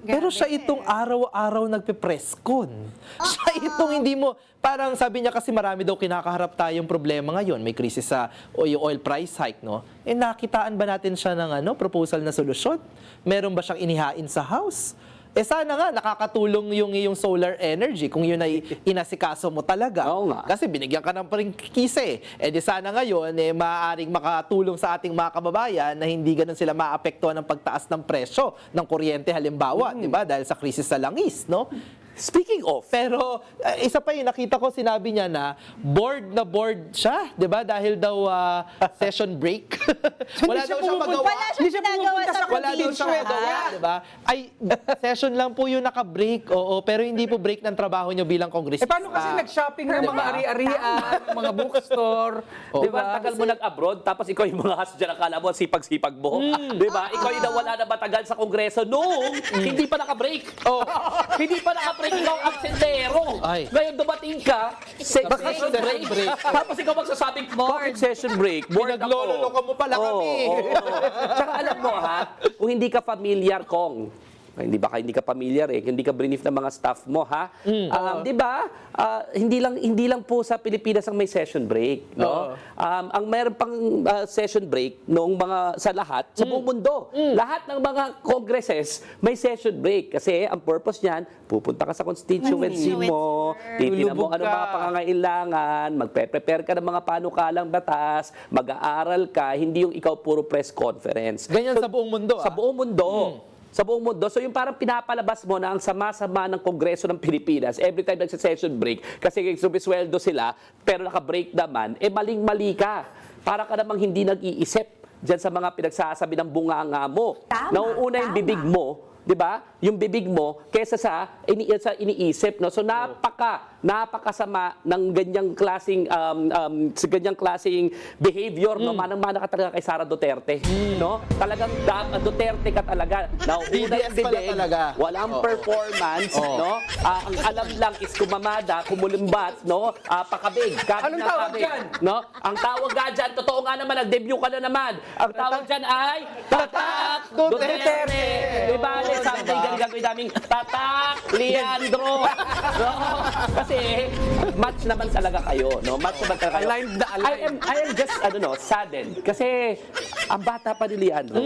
Pero siya itong araw-araw nagpe-press con. Siya itong hindi mo, parang sabi niya kasi marami daw kinakaharap tayong problema ngayon. May krisis sa oil price hike, no? Nakitaan ba natin siya ng proposal na solusyon? Meron ba siyang inihain sa House? Sana nga, nakakatulong yung iyong solar energy kung yun ay inasikaso mo talaga. Oo nga. Kasi binigyan ka ng kisa eh. Di sana ngayon, maaaring makatulong sa ating mga kababayan na hindi ganun sila maapektuhan ng pagtaas ng presyo ng kuryente halimbawa, di ba? Dahil sa krisis sa langis, no? Speaking of, Pero isa pa yun, nakita ko sinabi niya na bored siya, di ba? Dahil daw session break. Wala daw siyang magawa. Wala siyang ginagawa sa Wala daw siyang magawa, di ba? Ay, session lang po yung naka-break, oo, pero hindi po break ng trabaho niyo bilang kongresista. Paano kasi nag-shopping ng mga ari-arian, ng mga bookstore, di ba, tagal mo nag-abroad, tapos ikaw yung mga host dyan, akala mo, sipag-sipag mo. Di ba? Ikaw yung nawala na matagal sa kongreso noong hindi pa naka-break. Hindi pa naka-break, ikaw ang absentero. Ay. Ngayon dumating ka, session break. Tapos ikaw magsasabing, bakit session break? Bored ako. Pinagloloko mo pala kami. Tsaka alam mo kung hindi ka familiar, Kong, hindi ka familiar hindi ka brief ng mga staff mo, di ba? Hindi lang po sa Pilipinas ang may session break, no? Ang mayroon pang session break sa lahat, sa buong mundo. Lahat ng mga congresses may session break kasi ang purpose niyan, pupunta ka sa constituency mo, titignan mo ano mga pangangailangan, magpe-prepare ka ng mga panukalang batas, mag-aaral ka, hindi yung ikaw puro press conference. Ganyan sa buong mundo. Sa buong mundo. Sa buong mundo. So yung parang pinapalabas mo na ang sama-sama ng Kongreso ng Pilipinas every time nagsa-session break kasi sumisweldo sila pero naka-break naman, maling-mali ka. Para ka namang hindi nag-iisip dyan sa mga pinagsasabi ng bunganga mo. Nauuna yung bibig mo, di ba? Yung bibig mo kesa sa iniisip, no? So napakasama ng ganyang klaseng behavior, no? Manang-mana ka talaga kay Sara Duterte, no? Talagang Duterte ka talaga. Nauuna yung DDS pala bibig, talaga. walang performance, no? Ang alam lang is kumamada, kumulimbat, no? Pakabig. Anong tawag dyan? No? Ang tawag nga dyan, totoo nga naman, nag-debut ka na naman. Ang tawag dyan ay Tatak Duterte. Diba? Something dyan gagawin naming Tatak Leandro. No? Kasi match naman talaga kayo, no? Match naman talaga kayo. Aligned na aligned. I am just, saddened. Kasi ang bata pa ni Leandro,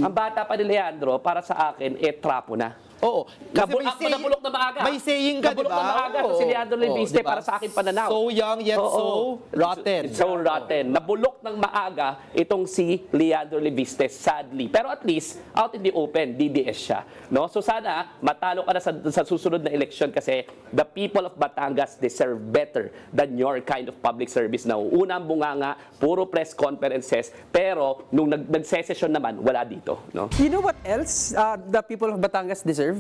ang bata pa ni Leandro, para sa akin, trapo na. Oo. Nabulok na maaga. May saying ka, di ba? Nabulok na maaga si Leandro Lebiste diba? para sa akin pananaw. So young yet so rotten. So rotten. Nabulok ng maaga itong si Leandro Lebiste, sadly. Pero at least, out in the open, DDS siya. No? So sana, matalo ka na sa susunod na eleksyon kasi the people of Batangas deserve better than your kind of public service na unang bunganga, puro press conferences, pero nung nag-session naman, wala dito. No? You know what else the people of Batangas deserve?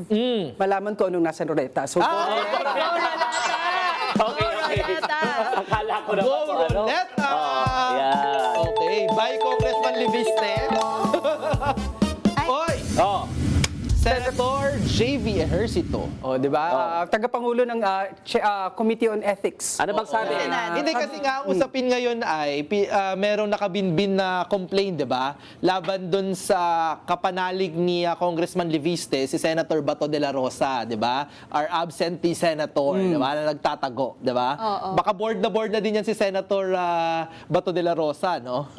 Malaman ko anong nasa Ruleta. So, Okay. Akala ko naman Go, kung ano. Ruleta! Yeah. Okay, bye Congressman Leviste. Oy! Oh. Senator JV Ejercito. Oh, di ba? Tagapangulo ng Committee on Ethics. Ano bang sabi? Hindi kasi nga ang usapin ngayon ay merong nakabinbin na complaint, 'di ba? Laban dun sa kapanalig ni Congressman Leviste, si Senator Bato de la Rosa, 'di ba? Our absentee senator, 'di ba? Na nagtatago, 'di ba? Oo. Baka board na din yan si Senator Bato de la Rosa, no?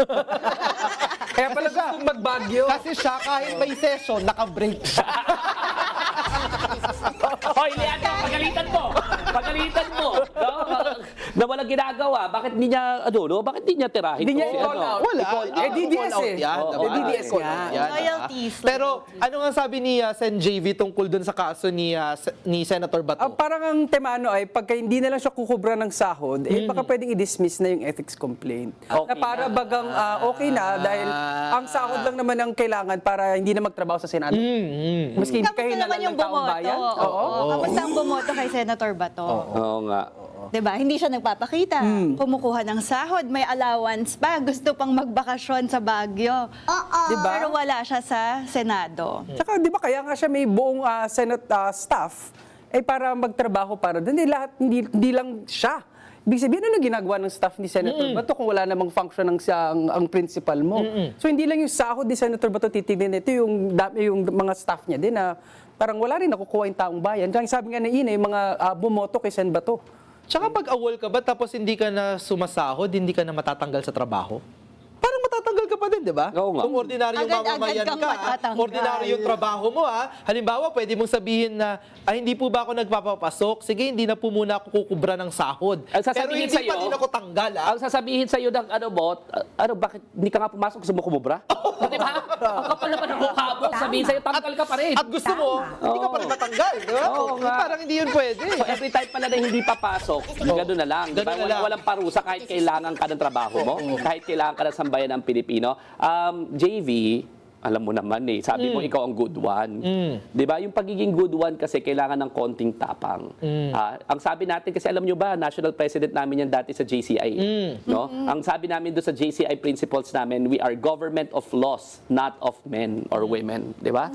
Kaya pala gustong magbagyo. Kasi siya kahit may session, naka-break siya. Hoy, Leandro, pagalitan mo! Pagalitan mo! No? Na walang ginagawa. Bakit hindi niya, bakit hindi niya tirahin? Hindi niya to? i-call out. Wala. Eh, DDS Call out eh. yan, Oo, diba? DDS Call nga. out yan, diba? Loyalties. Pero ano nga sabi ni Sen JV tungkol dun sa kaso ni Senator Bato? Parang ang temano ay pagka hindi na lang siya kukubra ng sahod, baka pwedeng i-dismiss na yung ethics complaint. Okay na para bagang okay na dahil ang sahod lang naman ang kailangan para hindi na magtrabaho sa Senado. Maski hindi kayo Kamusta na naman lang yung ng taong bumoto? bayan. Oo. Kamusta ang bumoto kay Senator Bato? Oo nga. 'Di ba? Hindi siya nagpapakita. Kumukuha ng sahod, may allowance pa, gusto pang magbakasyon sa Baguio. Diba? Pero wala siya sa Senado. Tsaka di ba kaya nga siya may buong Senate staff para magtrabaho para doon. Hindi lang siya. Ibig sabihin, ano ginagawa ng staff ni Senator Bato kung wala namang function ang principal mo? So hindi lang yung sahod ni Senator Bato titignan, ito yung mga staff niya din na parang wala rin nakukuha yung taong bayan. Kaya sabi nga na Ina, yung mga bumoto kay Sen Bato. Tsaka pag awol ka ba tapos hindi ka na sumasahod, hindi ka na matatanggal sa trabaho? Parang matatanggal ka pa din, di ba? Oo nga. Kung ordinaryong Agad-agad mamamayan kang ka, matatanggal. ordinaryong trabaho mo, halimbawa, pwede mong sabihin na, hindi po ba ako nagpapapasok? Sige, hindi na po muna ako kukubra ng sahod. Ang Pero sasabihin hindi sa'yo, pa din ako tanggal, Ang sasabihin sa'yo ng bakit hindi ka nga pumasok, gusto mo kumubra? Di ba? Ang kapal naman ng mukha mo, sabihin sa'yo, tanggal ka pa rin. At gusto mo, hindi ka pa rin matanggal, di ba? Oo nga. Parang hindi yun pwede. So every time pala na hindi papasok, gano'n na lang. Diba? Ganun na lang. Walang parusa kahit kailangan ka ng trabaho mo, kahit kailangan ka ng sambayan ng Pilipino. JV, alam mo naman sabi mo ikaw ang good one. 'Di ba? Yung pagiging good one kasi kailangan ng konting tapang. Ang sabi natin kasi alam nyo ba, national president namin yan dati sa JCI, no? Ang sabi namin doon sa JCI principles namin, we are government of laws, not of men or women, 'di ba?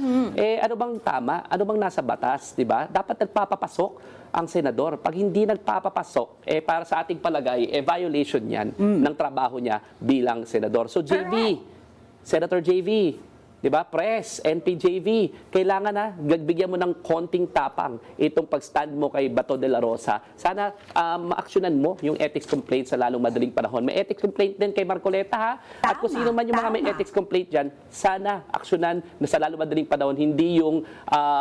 Ano bang tama? Ano bang nasa batas, 'di ba? Dapat nagpapapasok ang senador. Pag hindi nagpapapasok, para sa ating palagay, violation yan ng trabaho niya bilang senador. So JV, Senator JV, di ba? Press, NPJV, kailangan na gagbigyan mo ng konting tapang itong pag-stand mo kay Bato de la Rosa. Sana ma-actionan mo yung ethics complaint sa lalong madaling panahon. May ethics complaint din kay Marcoleta, ha? At kung sino man yung mga may ethics complaint dyan, sana actionan na sa lalong madaling panahon, hindi yung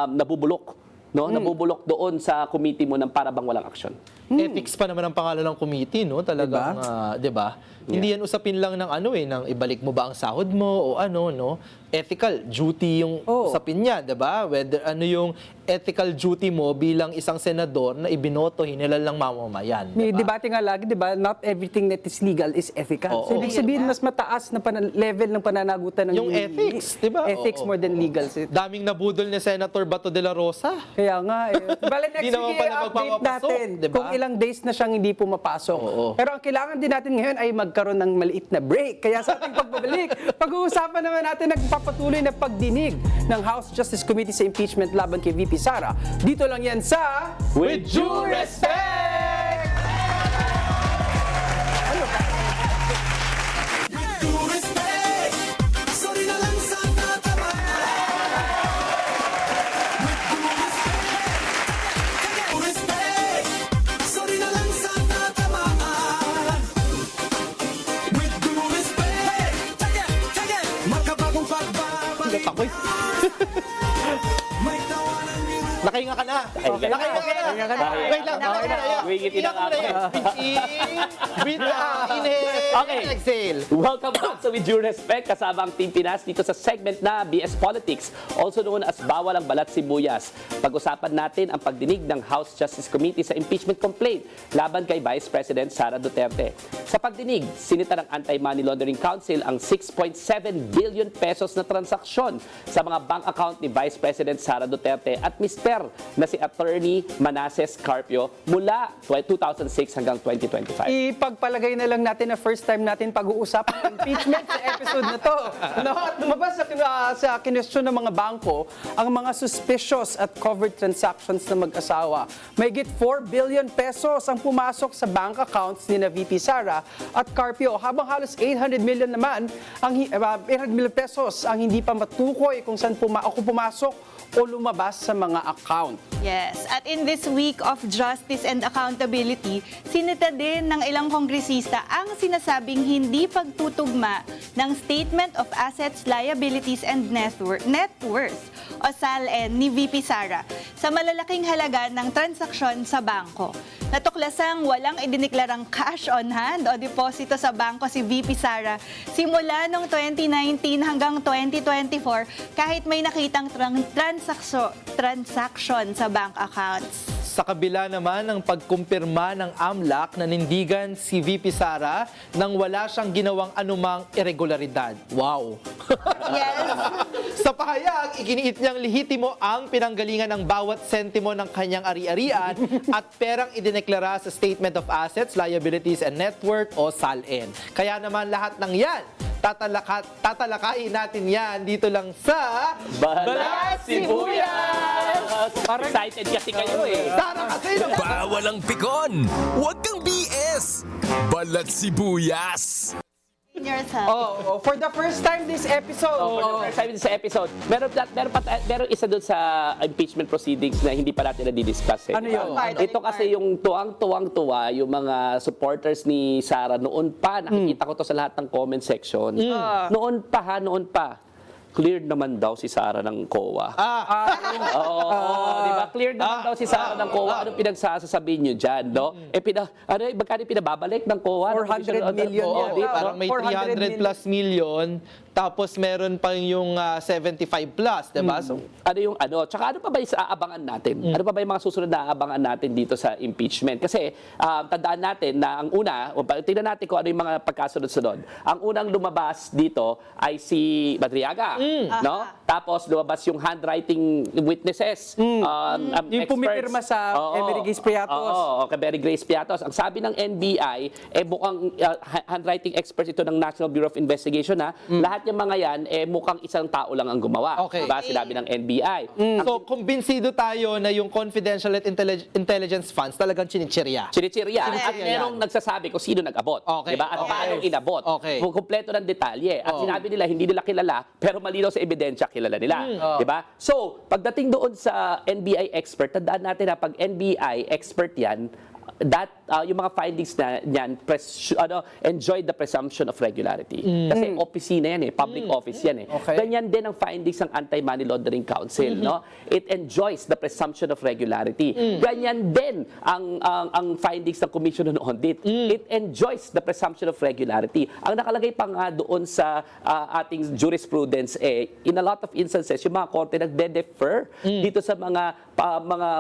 nabubulok. No? Nabubulok doon sa committee mo ng para bang walang aksyon. Ethics pa naman ang pangalan ng committee, no? Talagang, 'di ba? Hindi yan usapin lang ng ng ibalik mo ba ang sahod mo o no? Ethical duty yung usapin niya, 'di ba? Whether yung ethical duty mo bilang isang senador na ibinoto hinilal ng mamamayan. May debate nga lagi, di ba? Not everything that is legal is ethical. So, ibig sabihin, mas mataas na level ng pananagutan ng Yung ethics, di ba? Ethics more than legal. Daming nabudol ni Senator Bato de la Rosa. Kaya nga, Bale, next Di naman week, pala update magpapapasok, natin di ba? kung ilang days na siyang hindi pumapasok. Pero ang kailangan din natin ngayon ay magkaroon ng maliit na break. Kaya sa ating pagbabalik, pag-uusapan naman natin nagpapatuloy na pagdinig ng House Justice Committee sa impeachment laban kay VP Sara. Dito lang yan sa With due respect! due respect. Sorry na lang sa tatamaan. With due respect. Sorry na lang sa tatamaan. With due respect. Makabagong pagbabalik. Ako'y May tawanan ni nakahinga ka na. Nakahinga ka na. Wait lang, Wingiti na ako. Breathe out, inhale, Okay. exhale. Welcome back sa With Due Respect, kasama ang Team Pinas dito sa segment na BS Politics, also known as Bawal ang Balat Sibuyas. Pag-usapan natin ang pagdinig ng House Justice Committee sa impeachment complaint laban kay Vice President Sara Duterte. Sa pagdinig, sinita ng Anti-Money Laundering Council ang 6.7 billion pesos na transaksyon sa mga bank account ni Vice President Sara Duterte at Mr. expert na si Attorney Manasseh Carpio mula 2006 hanggang 2025. Ipagpalagay na lang natin na first time natin pag-uusap ang impeachment sa episode na to. No? At lumabas sa kinwestiyon ng mga bangko ang mga suspicious at covered transactions ng mag-asawa. Mahigit 4 billion pesos ang pumasok sa bank accounts ni na VP Sara at Carpio, habang halos 800 million naman ang 800 million pesos ang hindi pa matukoy kung saan pumasok o lumabas sa mga account. Yes, at in this week of justice and accountability, sinita din ng ilang kongresista ang sinasabing hindi pagtutugma ng Statement of Assets, Liabilities and Net Worth o SALN ni VP Sara sa malalaking halaga ng transaksyon sa bangko. Natuklasang walang idineklarang cash on hand o deposito sa bangko si VP Sara simula noong 2019 hanggang 2024 kahit may nakitang transaksyon sa bank accounts. Sa kabila naman ng pagkumpirma ng AMLAC na nindigan si VP Sara nang wala siyang ginawang anumang irregularidad. Wow! Yes. Sa pahayag, iginiit niyang lehitimo ang pinanggalingan ng bawat sentimo ng kanyang ari-arian at perang idineklara sa Statement of Assets, Liabilities and Net Worth o SALN. Kaya naman lahat ng yan, tatalakayin natin yan dito lang sa Balat Sibuyas! Parang excited kasi kayo eh. Sara kasi Bawal ang pikon! Huwag kang BS! Balat Sibuyas! In yourself. For the first time this episode. For the first time sa episode, meron isa doon sa impeachment proceedings na hindi pa natin na-discuss. Eh. Ano yun? Ito kasi yung tuwang-tuwa yung mga supporters ni Sara noon pa. Nakikita ko to sa lahat ng comment section. Noon pa. Cleared naman daw si Sara ng COA. Di ba? Cleared naman daw si Sara ng COA. Ano pinagsasasabihin nyo dyan, no? Magkano pinababalik ng COA? 400 million Oo, yan. parang may 300 plus million, tapos meron pa yung 75 plus, diba? So, Tsaka ano pa ba yung aabangan natin? Ano pa ba yung mga susunod na aabangan natin dito sa impeachment? Kasi tandaan natin na ang una, tingnan natin kung ano yung mga pagkasunod-sunod. Ang unang lumabas dito ay si Madriaga, no? Tapos lumabas yung handwriting witnesses. Yung pumipirma sa Emery Grace Piatos. Kay Emery Grace Piatos. Ang sabi ng NBI, mukhang handwriting experts ito ng National Bureau of Investigation, ha? Lahat yung mga yan, mukhang isang tao lang ang gumawa. Okay. Diba? Sinabi ng NBI. so kumbinsido tayo na yung confidential at intelligence funds talagang chinichirya. Chinichirya. At Chinichirya merong nagsasabi kung sino nag-abot. Okay. Diba? At Okay. paano inabot. Okay. Kumpleto ng detalye. At Oo. sinabi nila, hindi nila kilala, pero malinaw sa ebidensya, kilala nila. Diba? So, pagdating doon sa NBI expert, tandaan natin na pag NBI expert yan, yung mga findings na niyan enjoy the presumption of regularity. Kasi opisina yan public office yan Okay. Ganyan din ang findings ng Anti-Money Laundering Council, no? It enjoys the presumption of regularity. Ganyan din ang findings ng Commission on Audit. It enjoys the presumption of regularity. Ang nakalagay pa nga doon sa ating jurisprudence in a lot of instances yung mga korte nagde-defer dito sa mga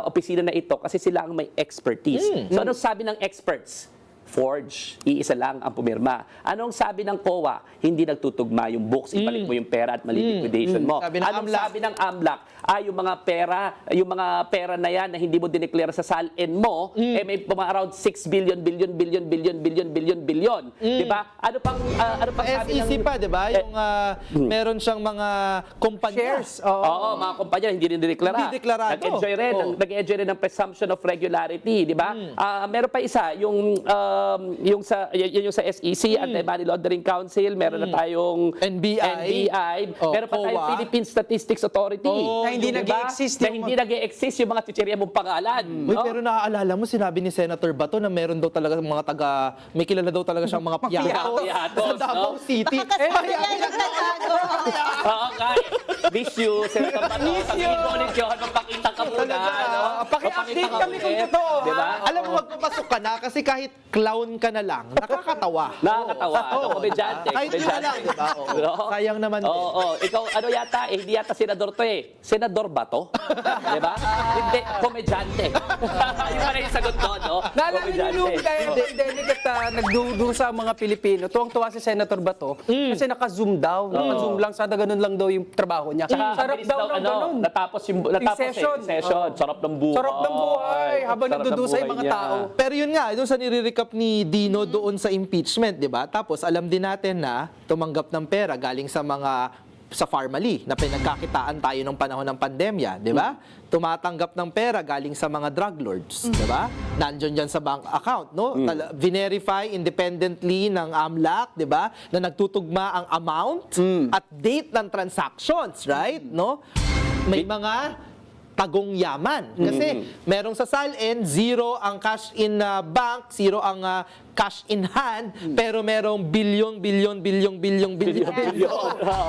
opisina na ito kasi sila ang may expertise. So anong sabi ng experts? Forge. Iisa lang ang pumirma. Anong sabi ng COA? Hindi nagtutugma yung books, ibalik mo yung pera at mali-liquidation mo. Sabi ng Anong AMLAC? sabi ng AMLAC? Yung mga pera na yan na hindi mo dineklara sa SALN mo, may around 6 billion. Di ba? Ano pang sabi SEC ng... pa, di ba? Yung meron siyang mga kumpanya. Shares. Oo, mga kumpanya hindi rin dineklara. Hindi deklarado. Nag-enjoy rin ng presumption of regularity, di ba? Meron pa isa, yung sa SEC, Anti-Money Laundering Council, meron na tayong NBI. Meron pa tayong COA. Philippine Statistics Authority. Na hindi Diba? nag-i-exist Na hindi nag-i-exist yung mga chichirya mong pangalan. Uy, no? pero naaalala mo, sinabi ni Senator Bato na meron daw talaga mga may kilala daw talaga siyang mga piyatos Piyatos, sa Davao no? City. Kasi yan yung talago. Oo, kahit miss you, Senator Bato, sabihin mo ulit yun, magpakita ka muna. Talaga, no? paki-update Magpakita ka kami kung ulit. totoo, Diba? Alam mo, magpapasok ka na kasi kahit clown ka na lang, nakakatawa. Nakakatawa. Oo. Ano, komedyante. Kahit yun na lang, di ba? Oo. No? Sayang naman din. Oo. Ikaw, ano yata, hindi yata senador to eh. Senador ba to? Di ba? Hindi, komedyante. Yung pala yung sagot doon, no? Naalala niyo yung pandemic at nagdudusa ang mga Pilipino. Tuwang-tuwa si Senator Bato kasi naka-zoom daw. Naka-zoom lang, sana ganun lang daw yung trabaho niya. Tsaka, Sarap mabilis daw ng ganun. natapos session. session. Sarap ng buhay. Sarap ng buhay habang Sarap ng nagdudusa yung buhay mga niya. tao. Pero yun nga, doon sa nire-recap ni Dino doon sa impeachment, di ba? Tapos alam din natin na tumanggap ng pera galing sa Pharmaly na pinagkakitaan tayo nung panahon ng pandemya, di ba? Tumatanggap ng pera galing sa mga drug lords, di ba? Nandiyon yan sa bank account, no? Verify independently ng AMLAC, di ba? Na nagtutugma ang amount at date ng transactions, right? No? May mga tagong yaman. Kasi merong sa SALN, 0 ang cash in bank, 0 ang cash in hand, pero merong bilyon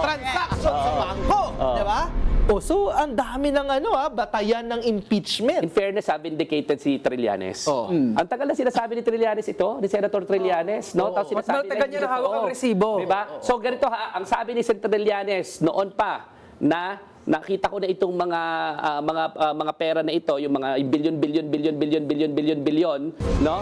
transaction sa bangko. Di ba? So, ang dami ng batayan ng impeachment. In fairness, vindicated si Trillanes. Oh. Ang tagal na sinasabi ni Trillanes ito, ni Senator Trillanes, no? Tapos sinasabi Matagal niya na hawak ang resibo. Diba? So ganito ang sabi ni Senator Trillanes noon pa na nakita ko na itong mga pera na ito, yung mga bilyon, no?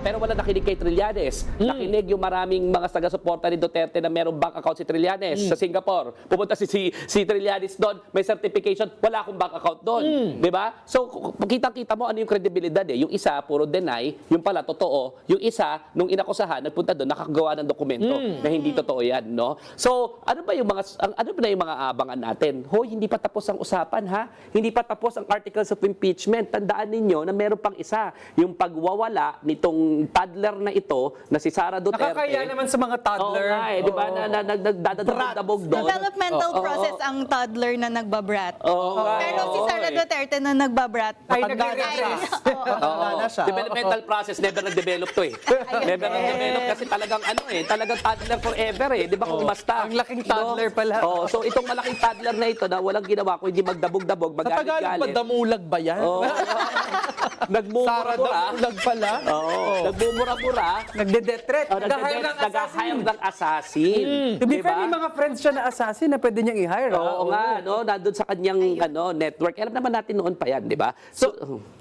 Pero wala nakinig kay Trillanes. Nakinig yung maraming mga taga-suporta ni Duterte na merong bank account si Trillanes sa Singapore. Pupunta si Trillanes doon, may certification, wala akong bank account doon. 'Di ba? So kitang-kita mo ano yung credibility eh. Yung isa puro deny, yung pala totoo. Yung isa nung inakusahan, nagpunta doon, nakagawa ng dokumento na hindi totoo 'yan, no? So ano ba yung mga abangan natin? Hoy, hindi pa tapos ang usapan, ha? Hindi pa tapos ang articles of impeachment. Tandaan ninyo na meron pang isa, yung pagwawala nitong toddler na ito na si Sara Duterte. Nakakaya naman sa mga toddler. Oo nga eh, di ba? Nagdadabog doon. Developmental process ang toddler na nagbabrat. Pero si Sara eh. Duterte na nagbabrat. Ay, Matanda na siya. Matanda na siya. Developmental process, never nag-develop to eh. Never nag-develop kasi talagang talagang toddler forever eh. Di ba kung basta? Ang laking toddler pala. So itong malaking toddler na ito na walang ginawa ko, hindi magdabog-dabog, Sa Tagalog ba magalit-galit. damulag ba yan? Oo. Sara Nagmumura-mura. damulag pala? Oo. Nagmumura-mura. Nagde-detret. Nag-hire ng assassin. To be Di fair, ba? may mga friends siya na assassin na pwede niyang i-hire. Oo nga, no? Nandun sa kanyang network. Alam naman natin noon pa yan, di ba? So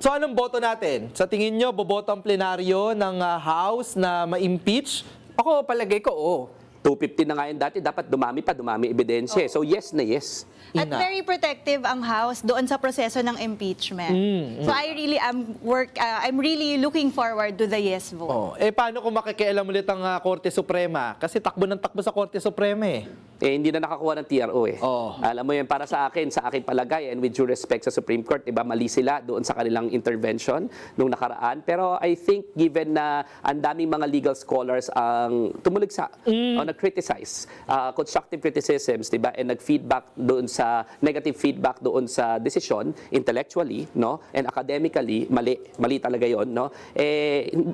anong boto natin? Sa tingin nyo, boboto ang plenaryo ng House na ma-impeach? Ako, palagay ko, oo. 250 na nga yun dati, dapat dumami ebidensya. So yes na yes. At very protective ang House doon sa proseso ng impeachment. So I really I'm really looking forward to the yes vote. Paano kung makikialam ulit ang Korte Suprema? Kasi takbo ng takbo sa Korte Suprema eh. Hindi na nakakuha ng TRO eh. Oo. Alam mo yan, para sa akin palagay, and with due respect sa Supreme Court, iba mali sila doon sa kanilang intervention nung nakaraan. Pero I think given na ang daming mga legal scholars ang tumuligsa o nag-criticize, constructive criticisms, diba? And nag-feedback doon sa negative feedback doon sa decision, intellectually, no? And academically, mali talaga yon, no?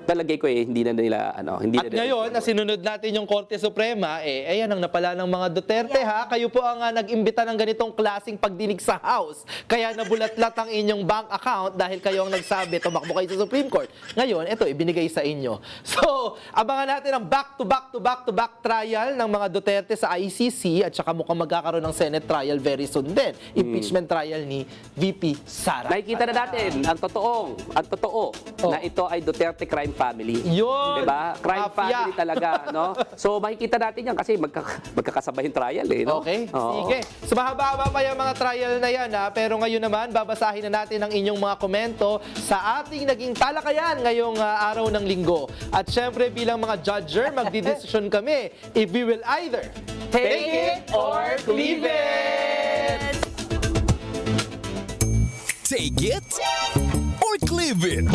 Palagay ko hindi na nila, hindi At ngayon, na sinunod natin yung Korte Suprema, ayan ang napala ng mga Duterte, ha? Kayo po ang nag-imbita ng ganitong klaseng pagdinig sa House. Kaya nabulatlat ang inyong bank account dahil kayo ang nagsabi, tumakbo kayo sa Supreme Court. Ngayon, ito, ibinigay sa inyo. So, abangan natin ang back-to-back trial ng mga Duterte sa ICC at saka mukhang magkakaroon ng Senate trial very soon din. Impeachment trial ni VP Sara. Nakikita na natin ang totoo na ito ay Duterte crime family. Yun! Diba? Crime Mafia. family talaga, no? So makikita natin yan kasi magkakasabay yung trial eh, no? Okay, Oo. sige. So mahaba-haba pa yung mga trial na yan, ha? Pero ngayon naman, babasahin na natin ang inyong mga komento sa ating naging talakayan ngayong araw ng linggo. At syempre bilang mga judger, magdidesisyon kami if we will either take it or leave it! Take it or leave it.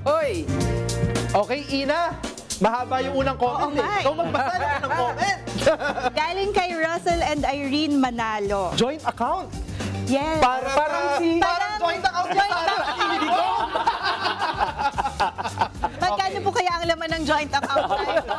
Hoy! Okay, Ina, mahaba yung unang comment. Oo nga, Ikaw magbasa ng unang comment. Galing kay Russell and Irene Manalo. Joint account. Yes. Parang joint account niya, Sara. Hindi ko. Magkano po kaya ang laman ng joint account na ito?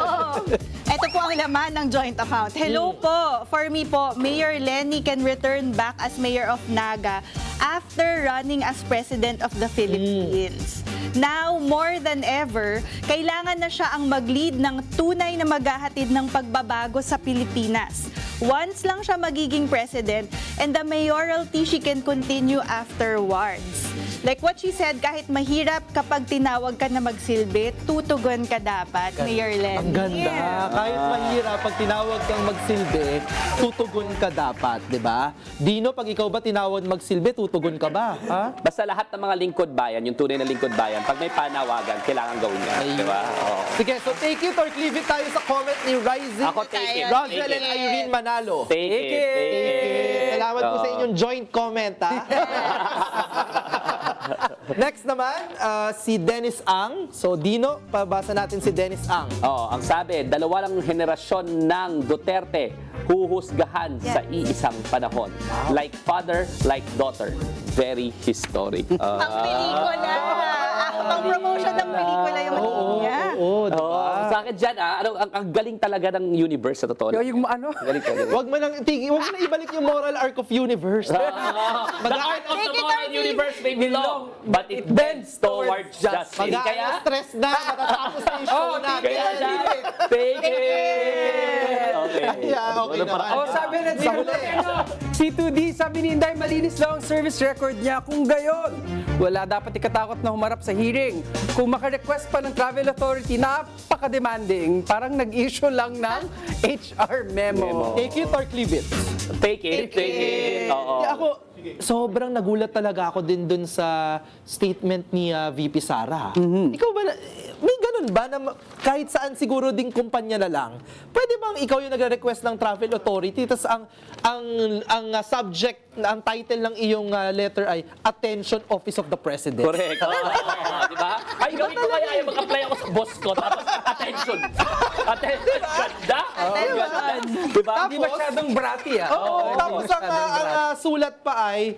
Ito po ang laman ng joint account. Hello po. For me po, Mayor Lenny can return back as Mayor of Naga after running as President of the Philippines. Now, more than ever, kailangan na siya ang mag-lead ng tunay na maghahatid ng pagbabago sa Pilipinas. Once lang siya magiging president and the mayoralty she can continue afterwards. Like what she said, kahit mahirap kapag tinawag ka na magsilbi, tutugon ka dapat, Mayor Lenny. Ang ganda. Kahit mahirap, pag tinawag kang magsilbi, tutugon ka dapat, di ba? Dino, pag ikaw ba tinawag magsilbi, tutugon ka ba? Ha? Basta lahat ng mga lingkod bayan, yung tunay na lingkod bayan, pag may panawagan, kailangan gawin yan. Di ba? Oo. Sige, so take it or leave it tayo sa comment ni Rising. Ako, take it. Rosel Take and it. Irene Manalo. Take it. Take it. Salamat po sa Oo. inyong joint comment, ha? Next naman, si Dennis Ang. So, Dino, pabasa natin si Dennis Ang. Oh, ang sabi, dalawa lang henerasyon ng Duterte huhusgahan sa iisang panahon. Like father, like daughter. Very historic. Pang pelikula. Pang promotion ng pelikula yung niya. Oo, di Oh, ba? sa akin dyan, ang galing talaga ng universe sa totoo. Yung ano? Galing talaga. Wag mo nang ibalik yung moral arc of universe. The art of the Take it moral or universe may be long, but it bends towards justice. Kaya, Mag-stress na, matatapos na yung show natin. kaya dyan, take it! Okay. Yeah, okay naman. Oh, sabi na Sa huli. si 2D, sabi ni Inday, malinis daw ang service record niya. Kung gayon, wala dapat ikatakot na humarap sa hearing. Kung makarequest pa ng Travel Authority, napaka-demanding. Parang nag-issue lang ng HR memo. Take it or leave it. Take it, take it. Oo. Hindi, ako, sobrang nagulat talaga ako din dun sa statement ni VP Sara. Ikaw ba, may ganun ba na kahit saan siguro ding kumpanya na lang, pwede bang ikaw yung nagre-request ng Travel Authority, tapos ang subject, ang title ng iyong letter ay Attention Office of the President? Correct. Di ba? Ay, gawin ko kaya yung mag-apply ako sa boss ko, tapos attention. Attention. Ganda. Attention. Di ba? Hindi masyadong bratty, ah. Oo, tapos ang sulat pa ay,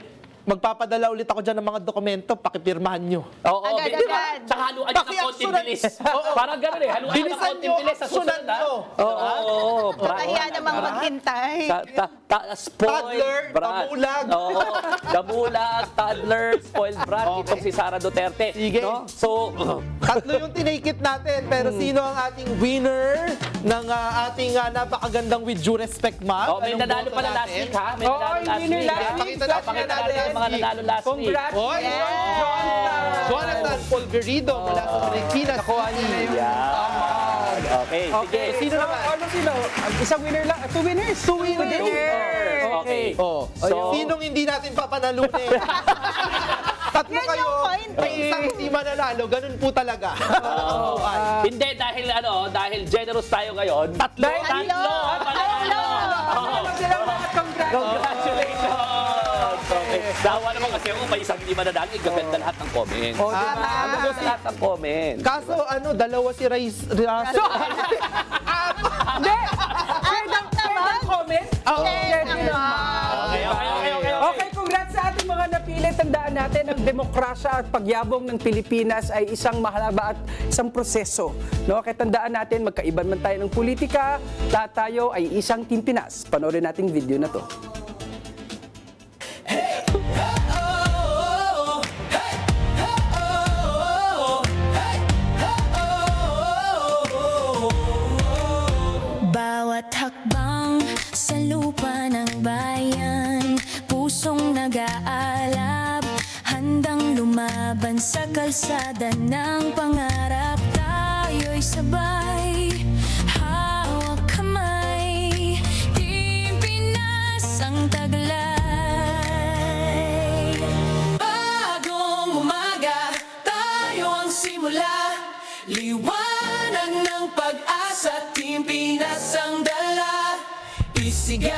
magpapadala ulit ako dyan ng mga dokumento, pakipirmahan nyo. Oo, Agad, di ba? agad. Tsaka haluan nyo ng Paki-aksyonan. konting bilis. Oo. Parang gano'n eh. Haluan nyo ng Bilisan konting nyo, bilis sa susunod. aksyonan nyo. Oo. Kaya namang maghintay. Spoiled Toddler, brat. kamulag. Oo. Kamulag, toddler, spoiled brat. Okay. Itong si Sara Duterte. Sige. No? So, Tatlo yung tinake natin, pero sino ang ating winner ng ating napakagandang With Due Respect Mark? oh, may Anong nanalo boto pala last natin? week ha? May Oo, nanalo yung last winner week. last week. Pakita natin Pakita natin last ang mga week. nanalo last week. Congrats, Oy, Jonathan Polverido mula sa Pilipinas. Nakuha niya na yung... Yan. Okay. Sige. Sino so, naman? Ano sino? Isang winner lang. Two winners. Two winners. Okay. Oh, So- sinong hindi natin papanalunin? Tatlo Yan kayo, yung point may isang hindi mananalo, ganun po talaga. Oo, ay. Hindi dahil generous tayo ngayon. Tatlo. Panalo. Congrats. Congratulations. Okay. Dawa naman kasi ako may isang hindi mananalo. Gaganda lahat ng comments. Oh, diba? Gaganda lahat ng comments. Kaso dalawa si Russell. Hindi! Share ng comment. Share din naman. Okay. Okay, congrats sa ating mga napili. Tandaan natin, ang demokrasya at pagyabong ng Pilipinas ay isang mahalaga at isang proseso. No? Kaya tandaan natin, magkaiban man tayo ng politika, lahat tayo ay isang Team Pinas. Panoorin nating video na to. Bawat hakbang sa lupa ng bayan, pusong nag-aalab, handang lumaban sa kalsada ng pangarap. Tayo'y sabay, hawak kamay, Team Pinas ang taglay. Bagong umaga, tayo ang simula, liwanag ng pag-asa, Team Pinas ang dala, isigaw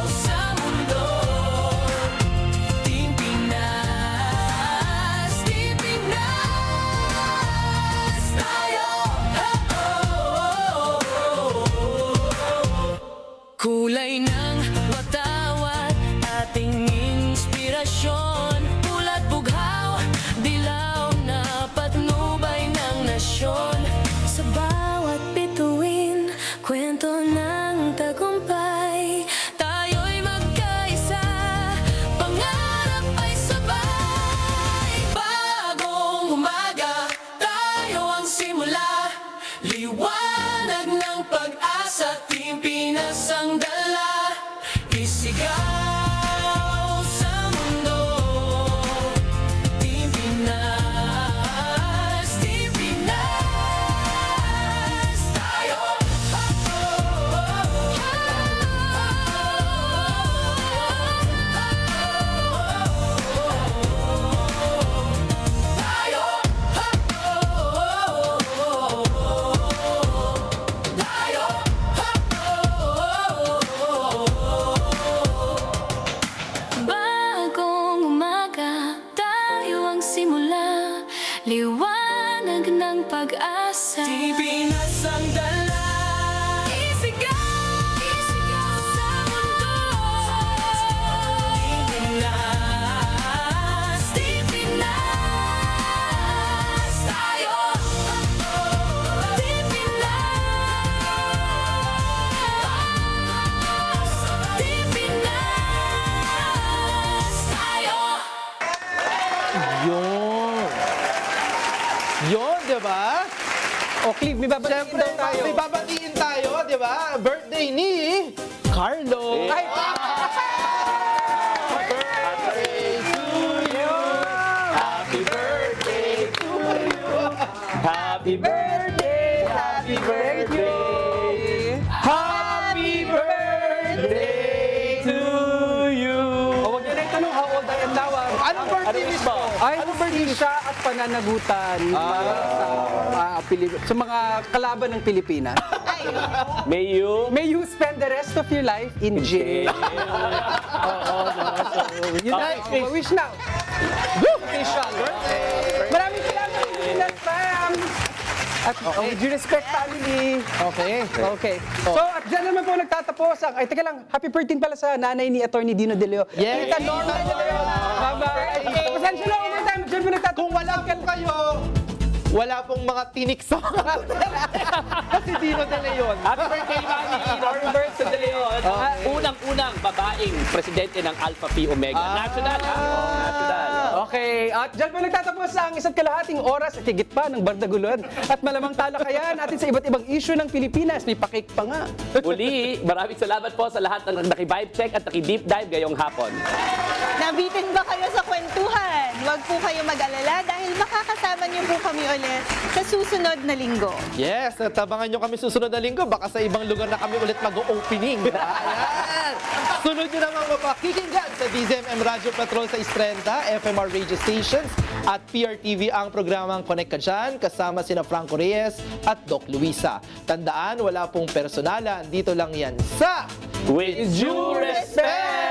sa mundo. Team Pinas, tayo. Kulay ng watawat, ating inspirasyon, pulat bughaw, dilaw na patnubay ng nasyon. Sa bawat bituin, O, Clive, may babatiin Siyempre, daw tayo. may babatiin tayo, di ba? Birthday ni Carlo. Ay, Happy birthday to you. Happy birthday, happy birthday. Happy birthday to you. O, wag niyo na itanong how old I am now. Anong birthday Ano wish mo? mo? Ay, siya at pananagutan para sa mga kalaban ng Pilipinas. May you May you spend the rest of your life in jail. Yun na, Okay. wish now. Official. Maraming salamat, Pilipinas fam! At with due respect, family. Okay. Okay. So, at dyan naman po nagtatapos ang... Ay, teka lang. Happy birthday pala sa nanay ni Atty. Dino De Leo. Yes. Tita Norma De Leo. Bye-bye. Pasensya na overtime. Dyan po nagtatapos. Kung wala po kayo, wala pong mga tinik sa mga kasi Dino De Leon. Happy birthday, Manny! Norbert sa De Leon. Unang-unang babaeng presidente ng Alpha Phi Omega. National, ha? National. Okay, at dyan po nagtatapos ang isa't kalahating oras at higit pa ng Bardaguluhan at malamang talakayan natin sa iba't ibang issue ng Pilipinas. May pakik pa nga. Muli, maraming salamat po sa lahat ng naki-vibe check at naki-deep dive ngayong hapon. Nabitin ba kayo sa kwentuhan? Huwag po kayo mag-alala dahil makakasama niyo po kami ulit sa susunod na linggo. Yes, at abangan nyo kami susunod na linggo. Baka sa ibang lugar na kami ulit mag-opening. Ayan. Sunod nyo naman mapakikinggan sa DZMM Radio Patrol sa Istrenta, FMR Radio Stations at PRTV ang programang Connect Ka Dyan kasama sina Franco Reyes at Doc Luisa. Tandaan, wala pong personalan. Dito lang yan sa With due respect!